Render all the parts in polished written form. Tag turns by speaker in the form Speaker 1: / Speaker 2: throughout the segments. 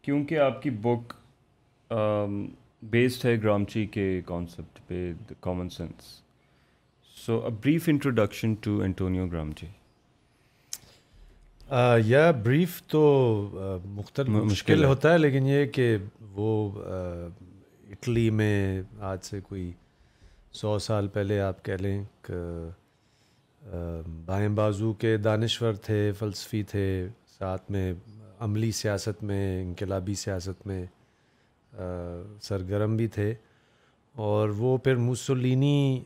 Speaker 1: کیونکہ آپ کی بک بیسڈ ہے گرامچی کے کانسیپٹ پہ common sense, so a brief introduction to Antonio Gramsci.
Speaker 2: یا بریف تو مشکل ہوتا ہے، لیکن یہ کہ وہ اٹلی میں آج سے کوئی 100 سال پہلے آپ کہہ لیں کہ بائیں بازو کے دانشور تھے، فلسفی تھے، ساتھ میں عملی سیاست میں، انقلابی سیاست میں سرگرم بھی تھے. اور وہ پھر موسولینی،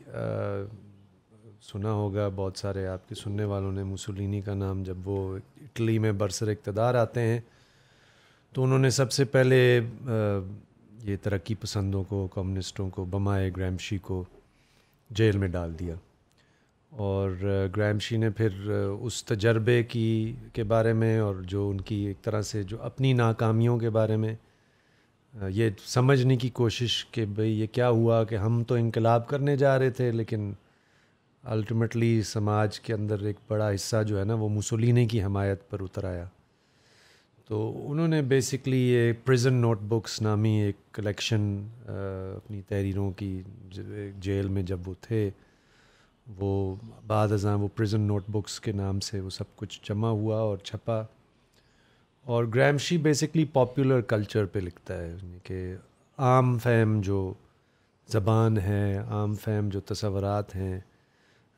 Speaker 2: سنا ہوگا بہت سارے آپ کے سننے والوں نے موسولینی کا نام، جب وہ اٹلی میں برسر اقتدار آتے ہیں تو انہوں نے سب سے پہلے یہ ترقی پسندوں کو، کمیونسٹوں کو، بمائے گرامشی کو جیل میں ڈال دیا. اور گرامشی نے پھر اس تجربے کے بارے میں، اور جو ان کی ایک طرح سے جو اپنی ناکامیوں کے بارے میں یہ سمجھنے کی کوشش کہ بھئی یہ کیا ہوا کہ ہم تو انقلاب کرنے جا رہے تھے، لیکن الٹیمیٹلی سماج کے اندر ایک بڑا حصہ جو ہے نا وہ موسولینی کی حمایت پر اتر آیا. تو انہوں نے بیسکلی یہ پریزن نوٹ بکس نامی ایک کلیکشن اپنی تحریروں کی، جیل میں جب وہ تھے، وہ بعد ازاں وہ پریزن نوٹ بکس کے نام سے وہ سب کچھ جمع ہوا اور چھپا. اور گرامشی بیسکلی پاپولر کلچر پہ لکھتا ہے، یعنی کہ عام فہم جو زبان ہے، عام فہم جو تصورات ہیں،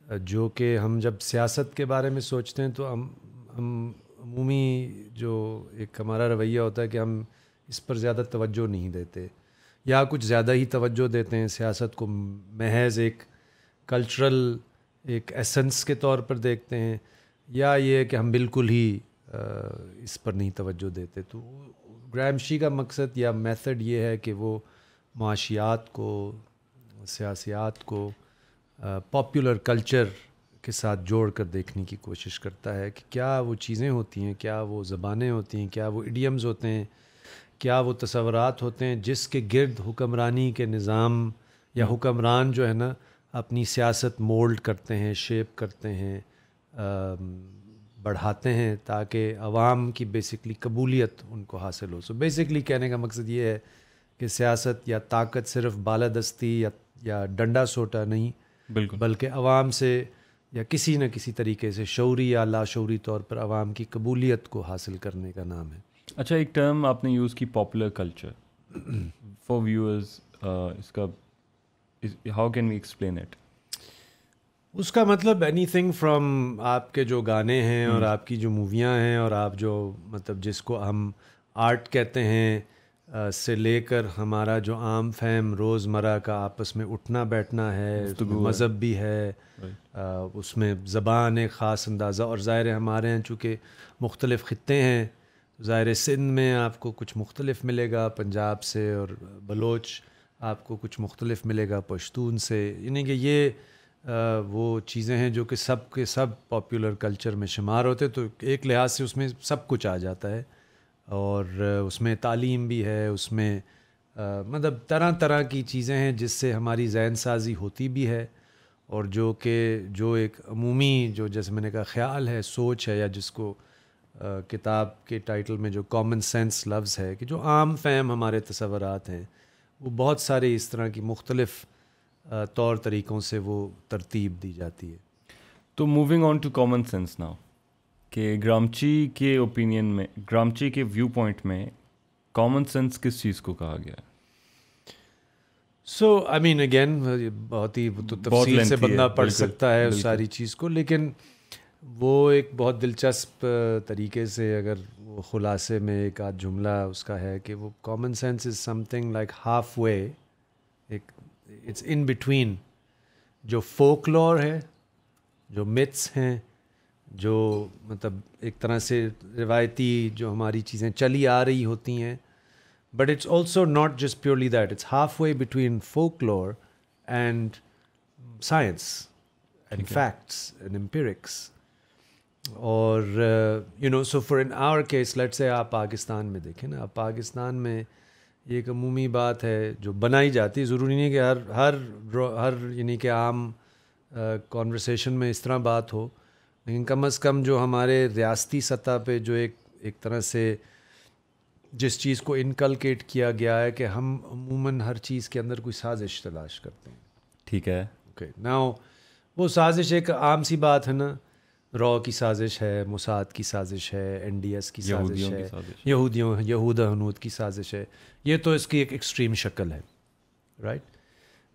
Speaker 2: جو کہ ہم جب سیاست کے بارے میں سوچتے ہیں تو ہم عمومی جو ایک ہمارا رویہ ہوتا ہے کہ ہم اس پر زیادہ توجہ نہیں دیتے، یا کچھ زیادہ ہی توجہ دیتے ہیں، سیاست کو محض ایک کلچرل ایک ایسنس کے طور پر دیکھتے ہیں، یا یہ کہ ہم بالکل ہی اس پر نہیں توجہ دیتے. تو گرامشی کا مقصد یا میتھڈ یہ ہے کہ وہ معاشیات کو، سیاسیات کو پاپولر کلچر کے ساتھ جوڑ کر دیکھنے کی کوشش کرتا ہے کہ کیا وہ چیزیں ہوتی ہیں، کیا وہ زبانیں ہوتی ہیں، کیا وہ ایڈیمز ہوتے ہیں، کیا وہ تصورات ہوتے ہیں جس کے گرد حکمرانی کے نظام یا حکمران جو ہے نا اپنی سیاست مولڈ کرتے ہیں، شیپ کرتے ہیں، بڑھاتے ہیں، تاکہ عوام کی بیسکلی قبولیت ان کو حاصل ہو. سو بیسکلی کہنے کا مقصد یہ ہے کہ سیاست یا طاقت صرف بالادستی یا ڈنڈا سوٹا نہیں،
Speaker 1: بالکل،
Speaker 2: بلکہ عوام سے یا کسی نہ کسی طریقے سے شعوری یا لاشعوری طور پر عوام کی قبولیت کو حاصل کرنے کا نام ہے.
Speaker 1: اچھا، ایک ٹرم آپ نے یوز کی پاپولر کلچر فار ویورز، اس کا how can we explain it?
Speaker 2: اس کا مطلب اینی تھنگ فرام آپ کے جو گانے ہیں اور آپ کی جو موویاں ہیں اور آپ جو مطلب جس کو ہم آرٹ کہتے ہیں، سے لے کر ہمارا جو عام فہم روزمرہ کا آپس میں اٹھنا بیٹھنا ہے، اس میں مذہب بھی ہے، اس میں زبان ایک خاص اندازہ. اور ظاہر ہمارے ہیں چونکہ مختلف خطے ہیں، ظاہر سندھ میں آپ کو کچھ مختلف ملے گا پنجاب سے، اور بلوچ آپ کو کچھ مختلف ملے گا پشتون سے. یعنی کہ یہ وہ چیزیں ہیں جو کہ سب کے سب پاپولر کلچر میں شمار ہوتے، تو ایک لحاظ سے اس میں سب کچھ آ جاتا ہے. اور اس میں تعلیم بھی ہے، اس میں مطلب طرح طرح کی چیزیں ہیں جس سے ہماری ذہن سازی ہوتی بھی ہے، اور جو ایک عمومی جو جیسے میں نے کہا خیال ہے، سوچ ہے، یا جس کو کتاب کے ٹائٹل میں جو کامن سینس لفظ ہے کہ جو عام فہم ہمارے تصورات ہیں، وہ بہت سارے اس طرح کی مختلف طور طریقوں سے وہ ترتیب دی جاتی ہے.
Speaker 1: تو moving on to common sense now, کہ گرامچی کے اوپینین میں، گرامچی کے ویو پوائنٹ میں کامن سینس کس چیز کو کہا گیا ہے؟
Speaker 2: سو آئی مین اگین بہت ہی تو تفصیل سے بندہ پڑھ سکتا ہے اس ساری چیز کو، لیکن وہ ایک بہت دلچسپ طریقے سے اگر وہ خلاصے میں ایک آدھ جملہ اس کا ہے کہ وہ common sense is something like half way, ایک اٹس ان بٹوین جو فوک لور ہے، جو متس ہیں، جو مطلب ایک طرح سے روایتی جو ہماری چیزیں چلی آ رہی ہوتی ہیں. But it's also not just purely that. It's halfway between folklore and science and facts and empirics. اور so for in our case, let's say آپ پاکستان میں دیکھیں نا، پاکستان میں یہ ایک عمومی بات ہے جو بنائی جاتی ہے، ضروری نہیں کہ ہر یعنی کہ عام کانورسیشن میں اس طرح بات ہو، لیکن کم از کم جو ہمارے ریاستی سطح پہ جو ایک طرح سے جس چیز کو انکلکیٹ کیا گیا ہے کہ ہم عموماً ہر چیز کے اندر کوئی سازش تلاش کرتے ہیں.
Speaker 1: ٹھیک ہے.
Speaker 2: اوکے ناؤ وہ سازش ایک عام سی بات ہے نا, را کی سازش ہے, موساد کی سازش ہے, این ڈی ایس کی سازش ہے, یہود ہنود کی سازش ہے. یہ تو اس کی ایک ایکسٹریم شکل ہے, right.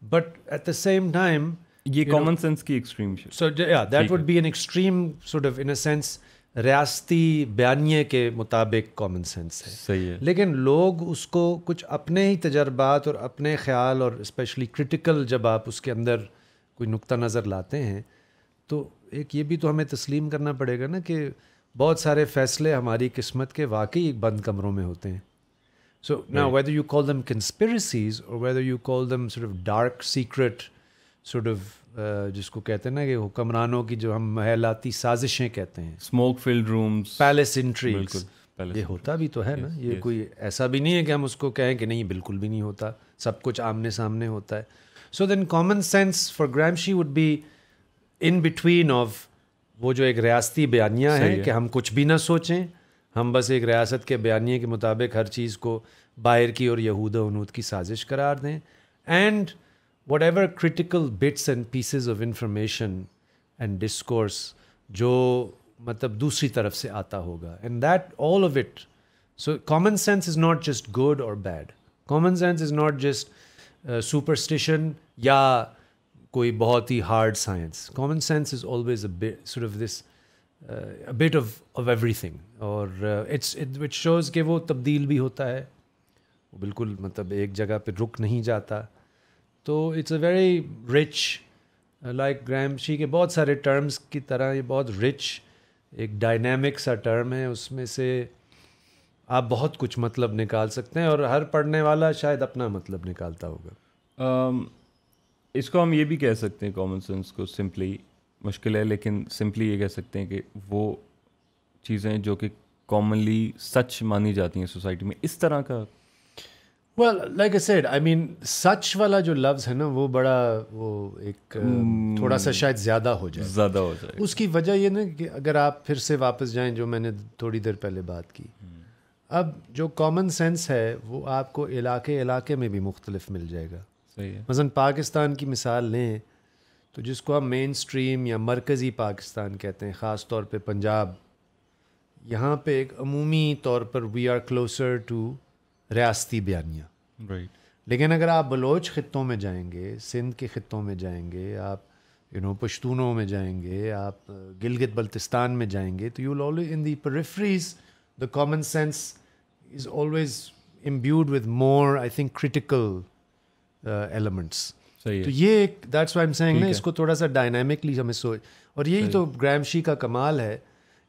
Speaker 2: But at the same time
Speaker 1: یہ کامن سینس کی ایکسٹریم شکل.
Speaker 2: So that would be an extreme sort of in a sense ریاستی بیانیے کے مطابق کامن سینس ہے.
Speaker 1: صحیح ہے.
Speaker 2: لیکن لوگ اس کو کچھ اپنے ہی تجربات اور اپنے خیال اور اسپیشلی کرٹیکل جب آپ اس کے اندر کوئی نقطہ نظر لاتے ہیں تو ایک یہ بھی تو ہمیں تسلیم کرنا پڑے گا نا کہ بہت سارے فیصلے ہماری قسمت کے واقعی ایک بند کمروں میں ہوتے ہیں. سو نا ویدر یو کال دم کنسپریسیز اور whether you call them sort of dark secret sort of جس کو کہتے ہیں نا کہ حکمرانوں کی جو ہم محلاتی سازشیں کہتے ہیں,
Speaker 1: اسموک فلڈ رومز,
Speaker 2: پیلس انٹریگز, یہ ہوتا بھی تو ہے نا. یہ کوئی ایسا بھی نہیں ہے کہ ہم اس کو کہیں کہ نہیں بالکل بھی نہیں ہوتا, سب کچھ آمنے سامنے ہوتا ہے. So then common sense for Gramsci would be in between of وہ جو ایک ریاستی بیانیہ ہے کہ ہم کچھ بھی نہ سوچیں, ہم بس ایک ریاست کے بیانیے کے مطابق ہر چیز کو باہر کی اور یہود و ہنود کی سازش قرار دیں, and whatever critical bits and pieces of information and discourse جو مطلب دوسری طرف سے آتا ہوگا, and that all of it. So common sense is not just good اور bad. Common sense is not just superstition یا کوئی بہت ہی hard science. Common sense is always sort of this bit of everything, اور it shows کہ وہ تبدیل بھی ہوتا ہے, وہ بالکل مطلب ایک جگہ پہ رک نہیں جاتا. تو it's a very rich, like Gramsci کے بہت سارے ٹرمز کی طرح یہ بہت رچ ایک ڈائنامک سا ٹرم ہے. اس میں سے آپ بہت کچھ مطلب نکال سکتے ہیں اور ہر پڑھنے والا شاید اپنا مطلب نکالتا ہوگا.
Speaker 1: اس کو ہم یہ بھی کہہ سکتے ہیں, کامن سینس کو سمپلی مشکل ہے لیکن سمپلی یہ کہہ سکتے ہیں کہ وہ چیزیں جو کہ کامنلی سچ مانی جاتی ہیں سوسائٹی میں, اس طرح کا.
Speaker 2: Well like I said I mean such والا جو لفظ ہے نا وہ بڑا وہ ایک تھوڑا سا شاید زیادہ ہو جائے. اس کی وجہ یہ نا کہ اگر آپ پھر سے واپس جائیں جو میں نے تھوڑی دیر پہلے بات کی, اب جو کامن سینس ہے وہ آپ کو علاقے میں بھی مختلف مل جائے گا.
Speaker 1: صحیح ہے.
Speaker 2: مثلاً پاکستان کی مثال لیں تو جس کو ہم مین اسٹریم یا مرکزی پاکستان کہتے ہیں, خاص طور پہ پنجاب, یہاں پہ ایک عمومی طور پر وی آر کلوزر ٹو ریاستی بیانیہ.
Speaker 1: رائٹ.
Speaker 2: لیکن اگر آپ بلوچ خطوں میں جائیں گے, سندھ کے خطوں میں جائیں گے, آپ پشتونوں میں جائیں گے, آپ گلگت بلتستان میں جائیں گے, تو you will always in the peripheries the common sense is always imbued with more I think critical elements. تو یہ ایک دیٹس وائی ایم سیئنگ نا, اس کو تھوڑا سا ڈائنامکلی ہمیں سوچ, اور یہی تو گرامشی کا کمال ہے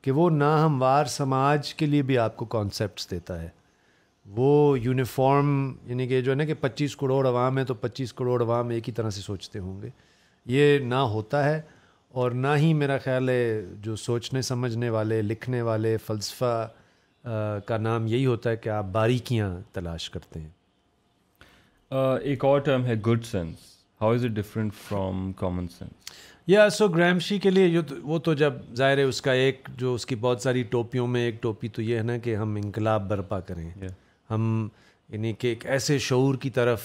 Speaker 2: کہ وہ ناہموار سماج کے لیے بھی آپ کو کانسیپٹس دیتا ہے. وہ یونیفارم یعنی کہ جو ہے نا کہ 25 کروڑ عوام ہے تو 25 کروڑ عوام ایک ہی طرح سے سوچتے ہوں گے, یہ نہ ہوتا ہے. اور نہ ہی میرا خیال ہے جو سوچنے سمجھنے والے, لکھنے والے, فلسفہ کا نام یہی ہوتا ہے کہ آپ باریکیاں تلاش کرتے ہیں.
Speaker 1: ایک اور ٹرم ہے good sense. How is it different from common sense?
Speaker 2: یا سو گرامشی کے لیے وہ تو جب ظاہر ہے اس کا ایک جو اس کی بہت ساری ٹوپیوں میں ایک ٹوپی تو یہ ہے نا کہ ہم انقلاب برپا کریں. ہم یعنی کہ ایک ایسے شعور کی طرف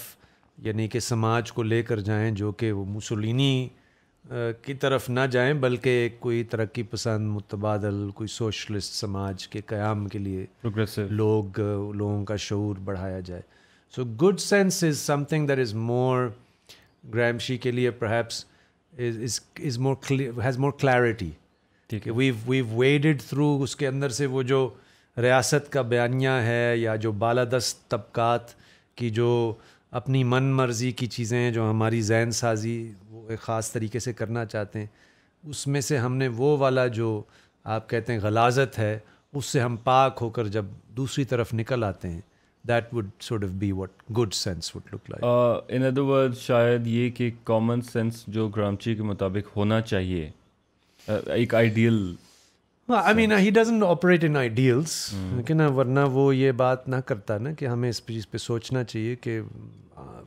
Speaker 2: یعنی کہ سماج کو لے کر جائیں جو کہ وہ موسولینی کی طرف نہ جائیں بلکہ کوئی ترقی پسند متبادل کوئی سوشلسٹ سماج کے قیام کے لیے لوگوں کا شعور بڑھایا جائے. So good sense is something that is more Gramsci کے لیے perhaps is more has more clarity. ٹھیک ہے. we've waded through اس کے اندر سے وہ جو ریاست کا بیانیہ ہے یا جو بالادست طبقات کی جو اپنی من مرضی کی چیزیں ہیں جو ہماری ذہن سازی وہ ایک خاص طریقے سے کرنا چاہتے ہیں, اس میں سے ہم نے وہ والا جو آپ کہتے ہیں غلاظت ہے اس سے ہم پاک ہو کر جب دوسری طرف نکل آتے ہیں, that would sort of be what good sense would look like.
Speaker 1: In other words, شاید یہ کہ کامن سینس جو گرامشی کے مطابق ہونا چاہیے ایک ideal.
Speaker 2: I mean he doesn't operate in ideals, لیکن ورنہ وہ یہ بات نہ کرتا نا کہ ہمیں اس چیز پہ سوچنا چاہیے کہ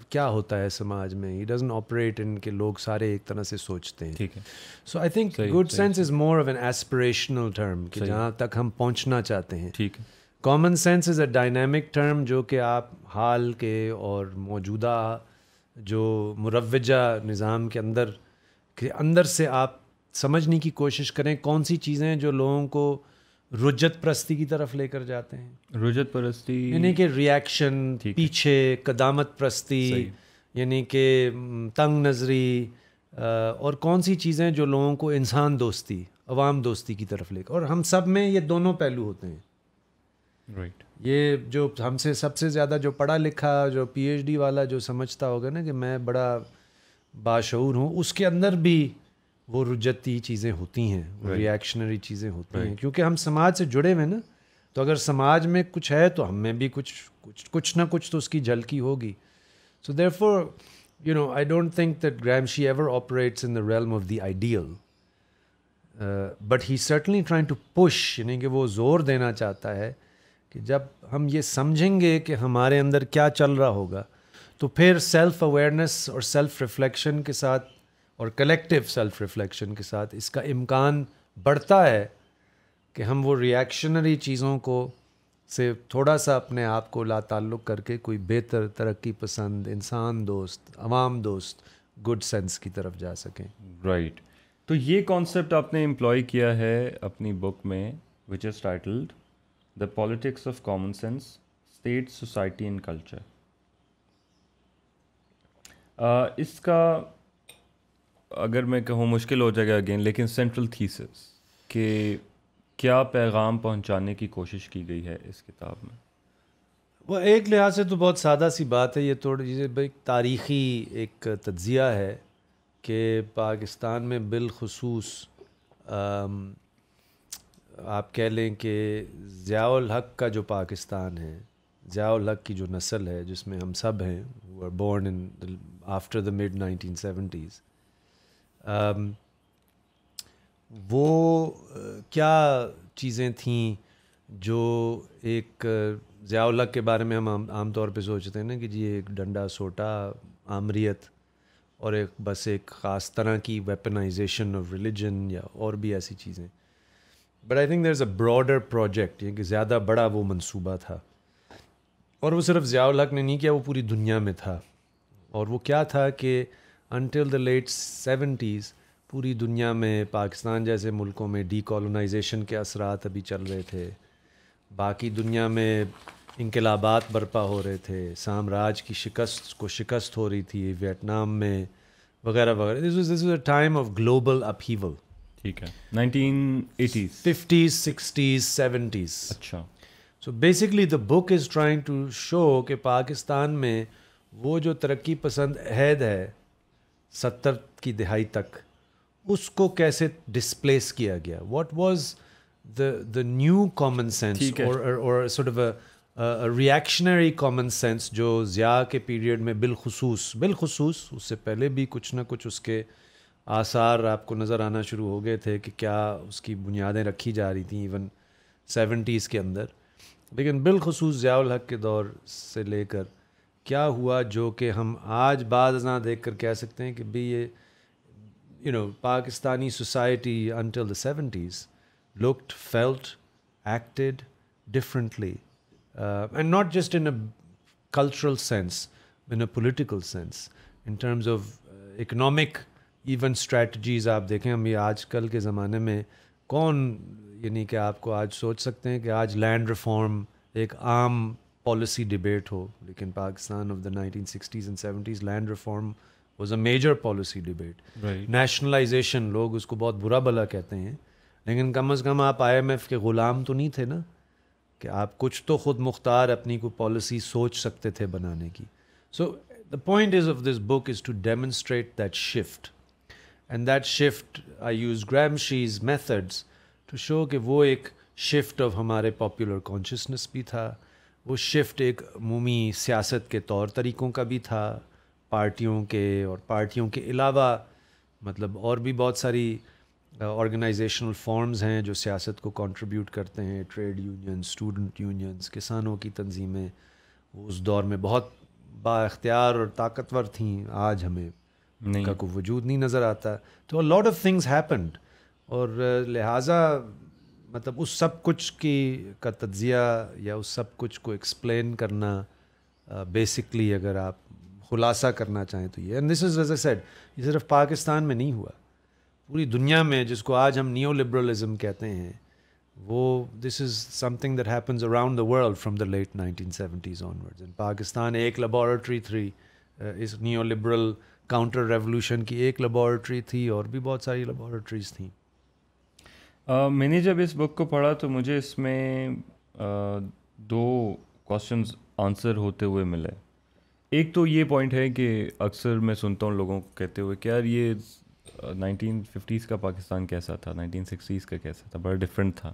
Speaker 2: کیا ہوتا ہے سماج میں. He doesn't operate in کہ لوگ سارے ایک طرح سے سوچتے ہیں.
Speaker 1: ٹھیک ہے.
Speaker 2: So I think good sense is more of an aspirational term کہ جہاں تک ہم پہنچنا چاہتے ہیں.
Speaker 1: ٹھیک ہے.
Speaker 2: Common sense is a dynamic term جو کہ آپ حال کے اور موجودہ جو مروجہ نظام کے اندر سے آپ سمجھنے کی کوشش کریں کون سی چیزیں جو لوگوں کو رجت پرستی کی طرف لے کر جاتے ہیں.
Speaker 1: رجت پرستی
Speaker 2: یعنی کہ ریاکشن, پیچھے قدامت پرستی, یعنی کہ تنگ نظری, اور کون سی چیزیں جو لوگوں کو انسان دوستی, عوام دوستی کی طرف لے کر. اور ہم سب میں یہ دونوں پہلو ہوتے ہیں.
Speaker 1: رائٹ.
Speaker 2: یہ جو ہم سے سب سے زیادہ جو پڑھا لکھا, جو پی ایچ ڈی والا جو سمجھتا ہوگا نا کہ میں بڑا باشعور ہوں, اس کے اندر بھی وہ رجتی چیزیں ہوتی ہیں, ریاکشنری چیزیں ہوتی ہیں, کیونکہ ہم سماج سے جڑے ہوئے نا. تو اگر سماج میں کچھ ہے تو ہم میں بھی کچھ نہ کچھ تو اس کی جھلکی ہوگی. سو therefore I don't think that Gramsci ever operates in the realm of the ideal, but he's certainly trying to push, یعنی کہ وہ زور دینا چاہتا ہے کہ جب ہم یہ سمجھیں گے کہ ہمارے اندر کیا چل رہا ہوگا تو پھر سیلف اویئرنیس اور سیلف ریفلیکشن کے ساتھ اور کلیکٹیو سیلف ریفلیکشن کے ساتھ اس کا امکان بڑھتا ہے کہ ہم وہ ریاکشنری چیزوں کو سے تھوڑا سا اپنے آپ کو لا تعلق کر کے کوئی بہتر, ترقی پسند, انسان دوست, عوام دوست, گڈ سینس کی طرف جا سکیں.
Speaker 1: رائٹ. تو یہ کانسیپٹ آپ نے امپلائی کیا ہے اپنی بک میں which is titled the politics of common sense, state, society and culture. اس کا اگر میں کہوں مشکل ہو جائے گا اگین, لیکن سینٹرل تھیسس کہ کیا پیغام پہنچانے کی کوشش کی گئی ہے اس کتاب میں؟
Speaker 2: وہ ایک لحاظ سے تو بہت سادہ سی بات ہے. یہ تھوڑی ایک تاریخی ایک تجزیہ ہے کہ پاکستان میں بالخصوص آپ کہہ لیں کہ ضیاء الحق کا جو پاکستان ہے, ضیاء الحق کی جو نسل ہے جس میں ہم سب ہیں, who are born in after the mid 1970s, وہ کیا چیزیں تھیں جو ایک ضیاء الحق کے بارے میں ہم عام طور پہ سوچتے ہیں نا کہ جی ایک ڈنڈا سوٹا آمریت اور ایک بس ایک خاص طرح کی ویپنائزیشن آف ریلیجن یا اور بھی ایسی چیزیں. But I think there is a broader project, یہ کہ زیادہ بڑا وہ منصوبہ تھا, اور وہ صرف ضیاء الحق نے نہیں کیا, وہ پوری دنیا میں تھا. اور وہ کیا تھا کہ انٹل دا لیٹ 70s پوری دنیا میں پاکستان جیسے ملکوں میں ڈی کالونائزیشن کے اثرات ابھی چل رہے تھے, باقی دنیا میں انقلابات برپا ہو رہے تھے, سامراج کی شکست ہو رہی تھی ویتنام میں وغیرہ وغیرہ. This is a time of global upheaval.
Speaker 1: ٹھیک ہے, 1980s,
Speaker 2: 50s, 60s, 70s.
Speaker 1: اچھا.
Speaker 2: So basically the book is trying to show کہ پاکستان میں وہ جو ترقی پسند عہد ہے 70 کی دہائی تک, اس کو کیسے ڈسپلیس کیا گیا. What was the new common sense or sort of a reactionary common sense جو ضیاء کے پیریڈ میں بالخصوص اس سے پہلے بھی کچھ نہ کچھ اس کے آثار آپ کو نظر آنا شروع ہو گئے تھے کہ کیا اس کی بنیادیں رکھی جا رہی تھیں ایون 70s کے اندر. لیکن بالخصوص ضیاء الحق کے دور سے لے کر کیا ہوا جو کہ ہم آج بعد ازاں دیکھ کر کہہ سکتے ہیں کہ بھئی یہ Pakistani society until the 70s looked, felt, acted differently, and not just in a cultural sense, in a political sense, in terms of economic even strategies. آپ دیکھیں ہم یہ آج کل کے زمانے میں کون, یعنی کہ آپ کو آج سوچ سکتے ہیں کہ آج لینڈ ریفارم ایک عام پالیسی ڈیبیٹ ہو, لیکن Pakistan of the 1960s and 70s land reform was a major policy debate. Nationalisation لوگ اس کو بہت برا بھلا کہتے ہیں, لیکن کم از کم آپ IMF کے غلام تو نہیں تھے نا, کہ آپ کچھ تو خود مختار اپنی کو پالیسی سوچ سکتے تھے بنانے کی. So the point is of this book is to demonstrate that shift, and that shift I use Gramsci's methods to show کہ وہ ایک شفٹ آف ہمارے پاپولر کانشیسنس بھی تھا, وہ شفٹ ایک عمومی سیاست کے طور طریقوں کا بھی تھا, پارٹیوں کے اور پارٹیوں کے علاوہ مطلب اور بھی بہت ساری آرگنائزیشنل فارمز ہیں جو سیاست کو کنٹریبیوٹ کرتے ہیں, ٹریڈ یونینز, اسٹوڈنٹ یونینز, کسانوں کی تنظیمیں, وہ اس دور میں بہت با اختیار اور طاقتور تھیں, آج ہمیں ان کا کوئی وجود نہیں نظر آتا. تو a lot of things happened, اور لہٰذا مطلب اس سب کچھ کا تجزیہ یا اس سب کچھ کو ایکسپلین کرنا بیسکلی اگر آپ خلاصہ کرنا چاہیں تو یہ and this is as I said یہ صرف پاکستان میں نہیں ہوا, پوری دنیا میں جس کو آج ہم نیو لبرلزم کہتے ہیں وہ this is something that happens around the world from the late 1970s onwards. In Pakistan ایک لیبارٹری تھی اس نیو لبرل کاؤنٹر ریولوشن کی, ایک لیبارٹری تھی اور بھی بہت ساری لیبارٹریز تھیں.
Speaker 1: میں نے جب اس بک کو پڑھا تو مجھے اس میں دو کوشچنز آنسر ہوتے ہوئے ملے. ایک تو یہ پوائنٹ ہے کہ اکثر میں سنتا ہوں لوگوں کو کہتے ہوئے کہ یار یہ 1950s کا پاکستان کیسا تھا, 1960s کا کیسا تھا, بڑا ڈفرینٹ تھا.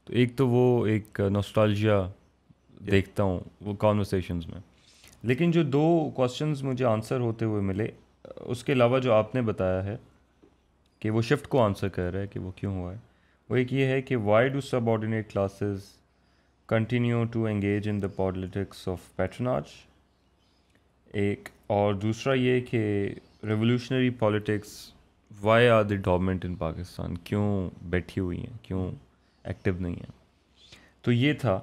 Speaker 1: تو ایک تو وہ ایک نوسٹالجیا دیکھتا ہوں وہ کانورسیشنز میں. لیکن جو دو کوشچنز مجھے آنسر ہوتے ہوئے ملے اس کے علاوہ جو آپ نے بتایا ہے کہ وہ شفٹ کو آنسر کر رہا ہے کہ وہ کیوں ہوا ہے, وہ ایک یہ ہے کہ why do subordinate classes continue to engage in the politics of patronage, ایک, اور دوسرا یہ کہ revolutionary politics why are they dormant in Pakistan, کیوں بیٹھی ہوئی ہیں, کیوں ایکٹیو نہیں ہیں. تو یہ تھا.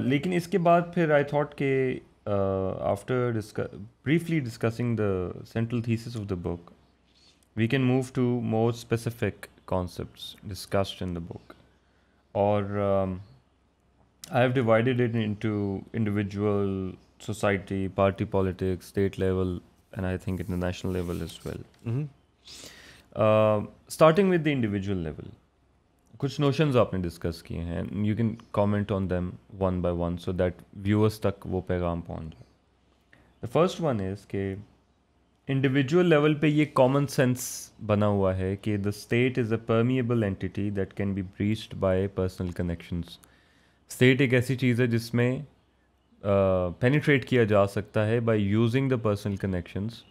Speaker 1: لیکن اس کے بعد پھر آئی تھاٹ کہ after briefly discussing the central thesis of the book, we can move to more specific concepts discussed in the book. Or I have divided it into individual, society, party politics, state level, and I think at the national level as well. Starting with the individual level, کچھ notions آپ نے discuss کیے ہیں, you can comment on them one by one so that viewers تک وہ پیغام پہنچ جائے. دا فرسٹ ون از کہ انڈیویجول لیول پہ یہ کامن سینس بنا ہوا ہے کہ the state is a permeable entity that can be breached by personal connections. State ایک ایسی چیز ہے جس میں پینیٹریٹ کیا جا سکتا ہے by using the personal connections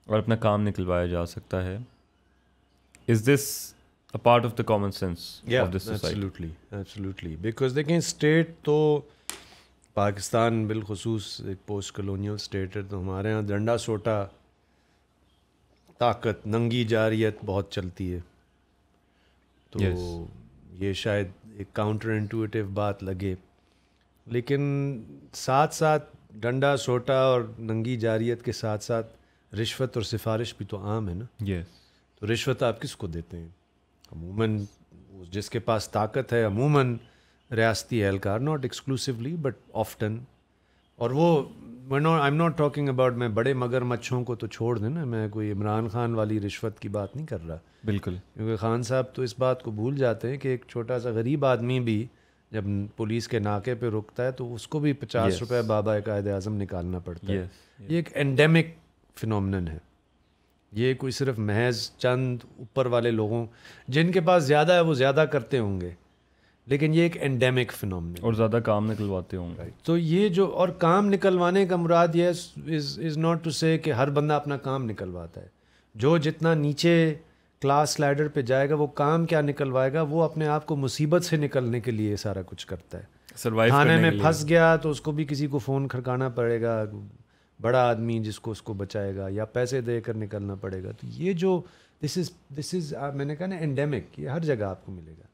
Speaker 1: اور اپنا کام نکلوایا جا سکتا ہے. از دس a part of the common sense of this society?
Speaker 2: Absolutely. Because دیکھیں اسٹیٹ تو پاکستان بالخصوص ایک پوسٹ کلونیل اسٹیٹ ہے, تو ہمارے یہاں ڈنڈا سوٹا طاقت ننگی جاریت بہت چلتی ہے. تو یہ شاید ایک کاؤنٹر انٹویٹیو بات لگے, لیکن ساتھ ساتھ ڈنڈا سوٹا اور ننگی جاریت کے ساتھ ساتھ رشوت اور سفارش بھی تو عام ہے نا. تو رشوت آپ کس کو دیتے ہیں؟ عموماً جس کے پاس طاقت ہے, عموماً ریاستی اہلکار, ناٹ ایکسکلوسیولی بٹ آفٹن. اور وہ I am not talking about, میں بڑے مگر مچھوں کو تو چھوڑ دیں نا, میں کوئی عمران خان والی رشوت کی بات نہیں کر رہا.
Speaker 1: بالکل,
Speaker 2: کیونکہ خان صاحب تو اس بات کو بھول جاتے ہیں کہ ایک چھوٹا سا غریب آدمی بھی جب پولیس کے ناکے پہ رکتا ہے تو اس کو بھی 50 روپے بابا قائد اعظم نکالنا پڑتا ہے. یہ ایک اینڈیمک فنومنن ہے. یہ کوئی صرف محض چند اوپر والے لوگوں جن کے پاس زیادہ ہے وہ زیادہ کرتے ہوں گے, لیکن یہ ایک اینڈیمک فنومنن
Speaker 1: اور زیادہ کام نکلواتے ہوں گے.
Speaker 2: تو یہ جو اور کام نکلوانے کا مراد یہ از ناٹ ٹو سے کہ ہر بندہ اپنا کام نکلواتا ہے. جو جتنا نیچے کلاس لیڈر پہ جائے گا وہ کام کیا نکلوائے گا, وہ اپنے آپ کو مصیبت سے نکلنے کے لیے سارا کچھ کرتا ہے. کھانے میں پھنس گیا تو اس کو بھی کسی کو فون کھڑکانا پڑے گا, بڑا آدمی جس کو اس کو بچائے گا, یا پیسے دے کر نکلنا پڑے گا. تو یہ جو دس از میں نے کہا نا اینڈیمک, یہ ہر جگہ آپ کو ملے گا.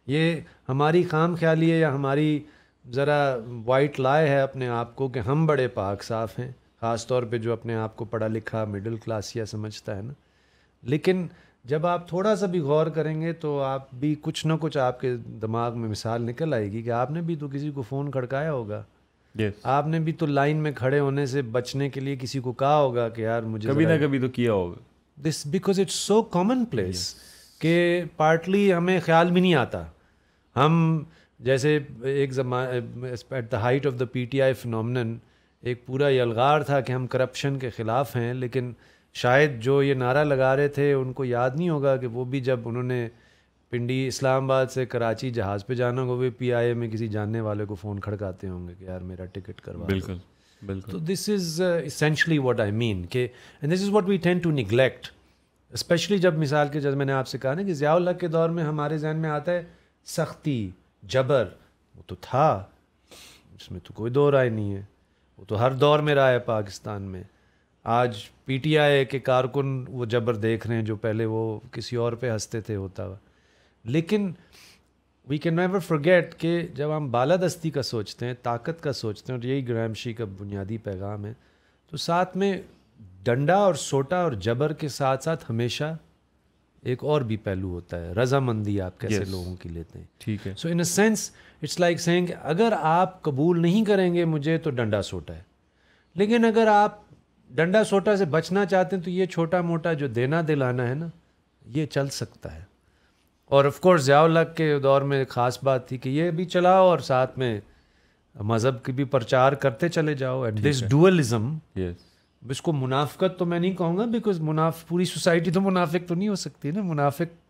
Speaker 2: یہ ہماری خام خیالی ہے یا ہماری ذرا وائٹ لائے ہے اپنے آپ کو کہ ہم بڑے پاک صاف ہیں, خاص طور پہ جو اپنے آپ کو پڑھا لکھا مڈل کلاسیا سمجھتا ہے نا. لیکن جب آپ تھوڑا سا بھی غور کریں گے تو آپ بھی کچھ نہ کچھ آپ کے دماغ میں مثال نکل آئے گی کہ آپ نے بھی تو کسی کو فون کھڑکایا ہوگا. آپ نے بھی تو لائن میں کھڑے ہونے سے بچنے کے لیے کسی کو کہا ہوگا کہ یار مجھے
Speaker 1: کبھی نہ کبھی تو کیا ہوگا.
Speaker 2: This because it's so common place کہ پارٹلی ہمیں خیال بھی نہیں آتا. ہم جیسے ایک زمانے at the height of the P T I phenomenon ایک پورا یلغار تھا کہ ہم کرپشن کے خلاف ہیں, لیکن شاید جو یہ نعرہ لگا رہے تھے ان کو یاد نہیں ہوگا کہ وہ بھی جب انہوں نے پنڈی اسلام آباد سے کراچی جہاز پہ جانا ہوگا, وہ پی آئی اے میں کسی جاننے والے کو فون کھڑکاتے ہوں گے کہ یار میرا ٹکٹ کروا.
Speaker 1: بالکل بالکل.
Speaker 2: تو دس is essentially what I mean کہ this is what we tend to neglect, especially جب مثال کے جب میں نے آپ سے کہا نا کہ ضیاء الحق کے دور میں ہمارے ذہن میں آتا ہے سختی جبر, وہ تو تھا, اس میں تو کوئی دو رائے نہیں ہے, وہ تو ہر دور میں رہا ہے پاکستان میں. آج پی ٹی آئی کے کارکن وہ جبر دیکھ رہے ہیں جو پہلے وہ کسی اور پہ ہنستے تھے ہوتا ہوا. لیکن وی کین نیور فرگیٹ کہ جب ہم بالادستی کا سوچتے ہیں، طاقت کا سوچتے ہیں، اور یہی گرامشی کا بنیادی پیغام ہے، تو ساتھ میں ڈنڈا اور سوٹا اور جبر کے ساتھ ساتھ ہمیشہ ایک اور بھی پہلو ہوتا ہے، رضامندی آپ کیسے لوگوں کی لیتے ہیں.
Speaker 1: ٹھیک ہے.
Speaker 2: سو ان اے سینس اٹس لائک سینگ کہ اگر آپ قبول نہیں کریں گے مجھے تو ڈنڈا سوٹا ہے، لیکن اگر آپ ڈنڈا سوٹا سے بچنا چاہتے ہیں تو یہ چھوٹا موٹا جو دینا دلانا ہے نا، یہ چل سکتا ہے. اور آف کورس ضیاء الحق کے دور میں خاص بات تھی کہ یہ بھی چلاؤ اور ساتھ میں مذہب کی بھی پرچار کرتے چلے جاؤ. اینڈ دس ڈوئلزم، اس کو منافقت تو میں نہیں کہوں گا، بیکاز پوری سوسائٹی تو منافق تو نہیں ہو سکتی نا.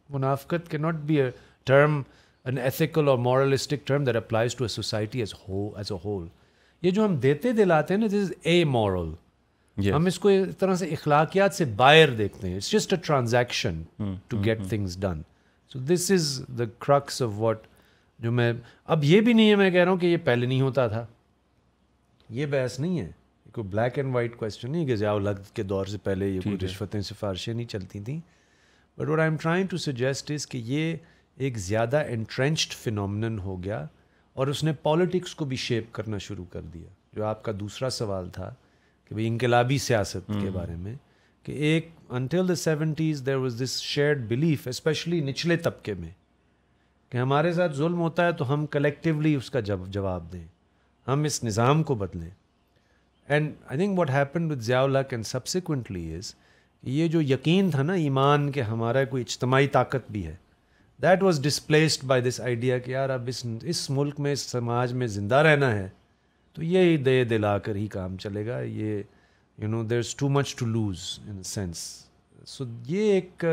Speaker 2: منافقت کی not be a term, an ethical or moralistic term that applies to a society as a whole. یہ جو ہم دیتے دلاتے ہیں نا، this is amoral. ہم اس کو اس طرح سے اخلاقیات سے باہر دیکھتے ہیں. It's just a transaction to get things done. So this is the crux of what جو میں اب یہ بھی نہیں ہے میں کہہ رہا ہوں کہ یہ پہلے نہیں ہوتا تھا، یہ بحث نہیں ہے، کوئی بلیک اینڈ وائٹ کویسچن نہیں کہ ضیاء الحق کے دور سے پہلے یہ کوئی رشوتیں سفارشیں نہیں چلتی تھیں. But what I'm trying to suggest is کہ یہ ایک زیادہ انٹرینچڈ فینومنن ہو گیا اور اس نے پالیٹکس کو بھی شیپ کرنا شروع کر دیا. جو آپ کا دوسرا سوال تھا کہ بھئی انقلابی سیاست کے بارے میں، کہ ایک until the 70s there was this shared belief especially نچلے طبقے میں کہ ہمارے ساتھ ظلم ہوتا ہے تو ہم کلیکٹیولی اس کا جواب دیں، ہم اس نظام کو بدلیں. And I think what happened with Zia ul Haq and subsequently از یہ جو یقین تھا نا ایمان کہ ہمارا کوئی اجتماعی طاقت بھی ہے، that was displaced by this idea کہ یار اب اس ملک میں، اس سماج میں زندہ رہنا ہے تو یہی دے دلا کر ہی کام چلے گا. یہ there is too much to lose in a sense. So یہ ایک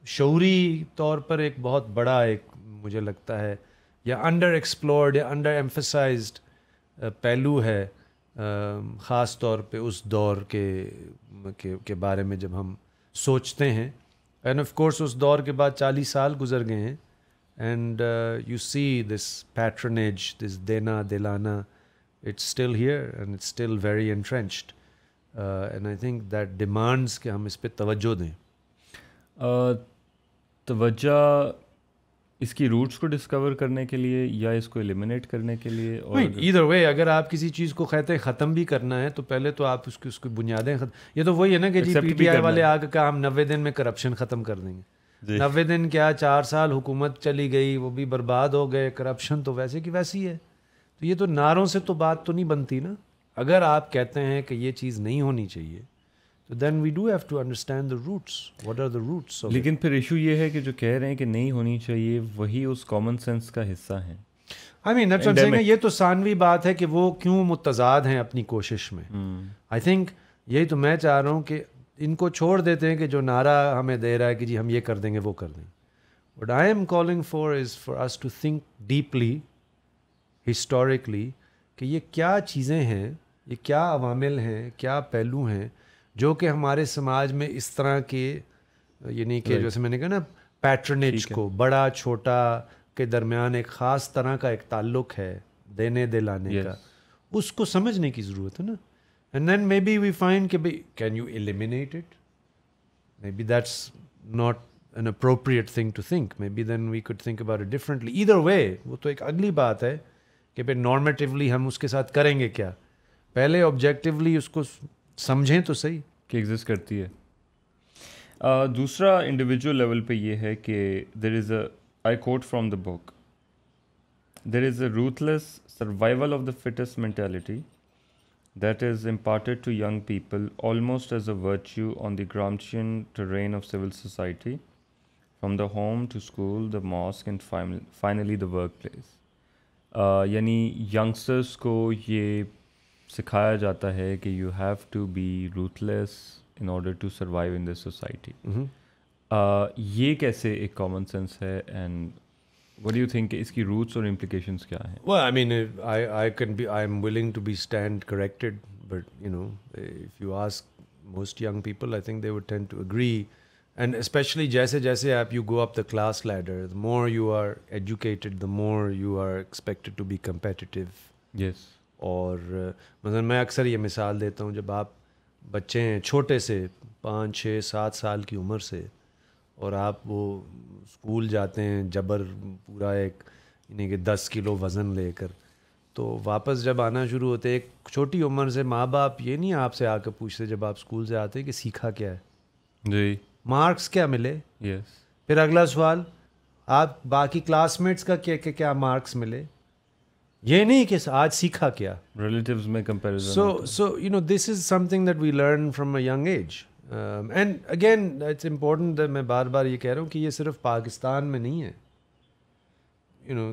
Speaker 2: شعوری طور پر ایک بہت بڑا ایک مجھے لگتا ہے یا انڈر ایکسپلورڈ یا انڈر ایمفسائزڈ پہلو ہے، خاص طور پہ اس دور کے بارے میں جب ہم سوچتے ہیں. اینڈ آف کورس اس دور کے بعد 40 سال گزر گئے ہیں، اینڈ یو سی دس پیٹرنیج، دس دینا دلانا، it's still here and it's still very entrenched. And I think that demands کہ ہم اس پہ توجہ دیں.
Speaker 1: توجہ اس کی روٹس کو ڈسکور کرنے کے لیے یا اس کو ایلیمنیٹ کرنے کے لیے؟ اور
Speaker 2: ایدر وے اگر آپ کسی چیز کو کہتے ہیں ختم بھی کرنا ہے تو پہلے تو آپ اس کی بنیادیں یہ تو وہی ہے نا کہ جی پی ٹی آئی والے آ کے کہا ہم 90 دن میں کرپشن ختم کر دیں گے. 90 دن کیا، 4 سال حکومت چلی گئی، وہ بھی برباد ہو گئے، کرپشن تو ویسے کی ویسی ہے. تو یہ تو نعروں سے تو بات تو نہیں بنتی نا. اگر آپ کہتے ہیں کہ یہ چیز نہیں ہونی چاہیے تو then we do have to understand the roots, what are the roots.
Speaker 1: لیکن پھر ایشو یہ ہے کہ جو کہہ رہے ہیں کہ نہیں ہونی چاہیے وہی اس کامن سینس کا حصہ ہیں.
Speaker 2: آئی مین یہ تو ثانوی بات ہے کہ وہ کیوں متضاد ہیں اپنی کوشش میں. آئی تھنک یہی تو میں چاہ رہا ہوں کہ ان کو چھوڑ دیتے ہیں کہ جو نعرہ ہمیں دے رہا ہے کہ جی ہم یہ کر دیں گے وہ کر دیں گے. What I am calling for is for us to think deeply historically کہ یہ کیا چیزیں ہیں، یہ کیا عوامل ہیں، کیا پہلو ہیں جو کہ ہمارے سماج میں اس طرح کے، یعنی کہ جیسے میں نے کہا نا پیٹرنیج کو، بڑا چھوٹا کے درمیان ایک خاص طرح کا ایک تعلق ہے دینے دلانے کا، اس کو سمجھنے کی ضرورت ہے نا. And then maybe we find کہ بھائی can you eliminate it, maybe that's not an appropriate thing to think, maybe then we could think about it differently. Either way وہ تو ایک اگلی بات ہے کہ پھر نارمیٹیولی ہم اس کے ساتھ کریں گے کیا. پہلے آبجیکٹیولی اس کو سمجھیں تو صحیح
Speaker 1: کہ ایگزسٹ کرتی ہے. دوسرا انڈیویجول لیول پہ یہ ہے کہ there is a, I quote from the book, there is a ruthless survival of the fittest mentality that is imparted to young people almost as a virtue on the Gramscian terrain of civil society from the home to school, the mosque and finally the workplace. یعنی youngsters کو یہ سکھایا جاتا ہے کہ you have to be ruthless in order to survive in this society. یہ کیسے ایک کامن سینس ہے and what do you think اس کی روٹس اور امپلیکیشنس کیا ہیں؟
Speaker 2: Well, I mean, I'm willing to be stand corrected, but if you ask most young people, I think they would tend to agree. And especially جیسے آپ you go up the class ladder, the more you are educated, the more you are expected to be competitive.
Speaker 1: Yes.
Speaker 2: اور مثلا میں اکثر یہ مثال دیتا ہوں، جب آپ بچے ہیں چھوٹے سے 5 6 7 سال کی عمر سے اور آپ وہ اسکول جاتے ہیں، جبر پورا ایک یعنی کہ 10 کلو وزن لے کر. تو واپس جب آنا شروع ہوتے ایک چھوٹی عمر سے ماں باپ یہ نہیں آپ سے آ کے پوچھتے جب آپ اسکول سے آتے کہ سیکھا کیا ہے,
Speaker 1: جی,
Speaker 2: مارکس کیا ملے.
Speaker 1: یس,
Speaker 2: پھر اگلا سوال آپ باقی کلاس میٹس کا کیا مارکس ملے, یہ نہیں کہ آج سیکھا کیا.
Speaker 1: ریلیٹیوز میں comparison.
Speaker 2: So you know this is something that we learn from a young age. And again it's important that میں بار بار یہ کہہ رہا ہوں کہ یہ صرف پاکستان میں نہیں ہے. You know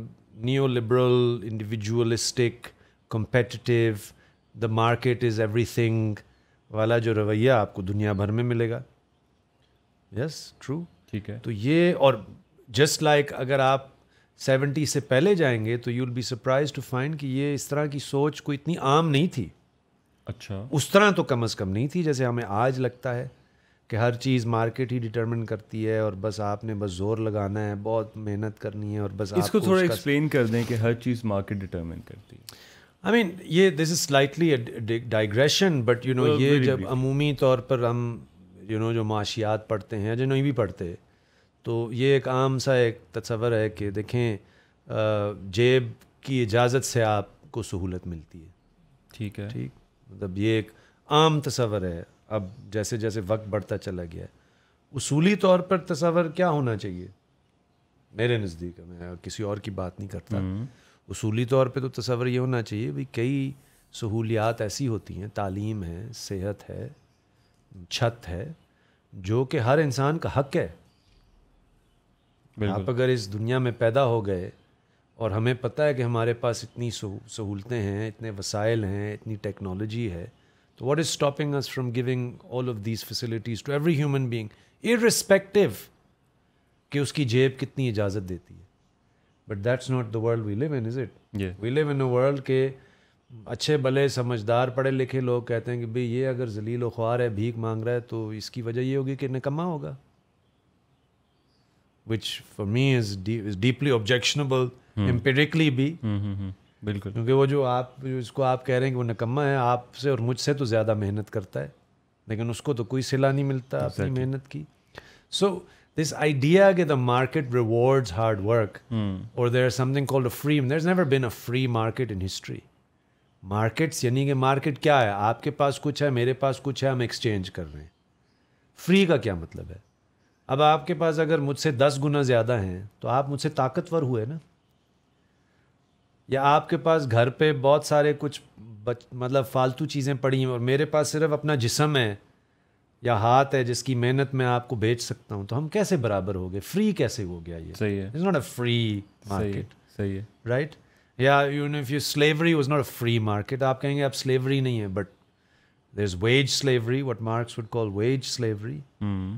Speaker 2: new-liberal, individualistic, competitive, the market is every thing والا جو رویہ آپ کو دنیا بھر میں ملے گا. یس, ٹرو,
Speaker 1: ٹھیک ہے.
Speaker 2: تو یہ اور جسٹ لائک اگر آپ 70 سے پہلے جائیں گے تو you will be surprised to find کہ یہ اس طرح کی سوچ کوئی اتنی عام نہیں تھی.
Speaker 1: اچھا,
Speaker 2: اس طرح تو کم از کم نہیں تھی جیسے ہمیں آج لگتا ہے کہ ہر چیز مارکیٹ ہی ڈٹرمن کرتی ہے اور بس آپ نے بس زور لگانا ہے, بہت محنت کرنی ہے اور بس.
Speaker 1: اس کو تھوڑا ایکسپلین کر دیں کہ ہر چیز مارکیٹ ڈٹرمن کرتی ہے.
Speaker 2: آئی مین یہ this is slightly digression, but you know یہ جب عمومی طور پر ہم جو معاشیات پڑھتے ہیں جو نہیں بھی پڑھتے تو یہ ایک عام سا ایک تصور ہے کہ دیکھیں جیب کی اجازت سے آپ کو سہولت ملتی ہے.
Speaker 1: ٹھیک ہے,
Speaker 2: ٹھیک, مطلب یہ ایک عام تصور ہے. اب جیسے جیسے وقت بڑھتا چلا گیا اصولی طور پر تصور کیا ہونا چاہیے میرے نزدیک, میں کسی اور کی بات نہیں کرتا, اصولی طور پہ تو تصور یہ ہونا چاہیے بھائی کئی سہولیات ایسی ہوتی ہیں, تعلیم ہے, صحت ہے, چھت ہے, جو کہ ہر انسان کا حق ہے. آپ اگر اس دنیا میں پیدا ہو گئے اور ہمیں پتہ ہے کہ ہمارے پاس اتنی سہولتیں ہیں, اتنے وسائل ہیں, اتنی ٹیکنالوجی ہے, تو what is stopping us from giving all of these facilities to every human being irrespective کہ اس کی جیب کتنی اجازت دیتی ہے. But that's not the world we live in, is it? We live in a world کہ اچھے بھلے سمجھدار پڑھے لکھے لوگ کہتے ہیں کہ بھئی یہ اگر ذلیل و خوار ہے, بھیک مانگ رہا ہے, تو اس کی وجہ یہ ہوگی کہ نکما ہوگا, which for me is deeply objectionable empirically بھی.
Speaker 1: بالکل,
Speaker 2: کیونکہ وہ جو اس کو آپ کہہ رہے ہیں کہ وہ نکما ہے, آپ سے اور مجھ سے تو زیادہ محنت کرتا ہے, لیکن اس کو تو کوئی صلہ نہیں ملتا اپنی محنت کی. سو دس آئیڈیا کہ the market rewards hard work اور there is something called a free, there is never been a free market in history. Markets یعنی کہ مارکیٹ کیا ہے, آپ کے پاس کچھ ہے, میرے پاس کچھ ہے, ہم ایکسچینج کر رہے ہیں. فری کا کیا مطلب ہے؟ اب آپ کے پاس اگر مجھ سے 10 گنا زیادہ ہیں تو آپ مجھ سے طاقتور ہوئے نا, یا آپ کے پاس گھر پہ بہت سارے کچھ مطلب فالتو چیزیں پڑی ہیں اور میرے پاس صرف اپنا جسم ہے یا ہاتھ ہے جس کی محنت میں آپ کو بیچ سکتا ہوں, تو ہم کیسے برابر ہو گئے؟ فری کیسے ہو گیا یہ؟
Speaker 1: صحیح ہے,
Speaker 2: it's not a free market.
Speaker 1: صحیح ہے,
Speaker 2: رائٹ. یا slavery was not a free market. آپ کہیں گے اب slavery نہیں ہے, but there's wage slavery, what Marx would call wage slavery,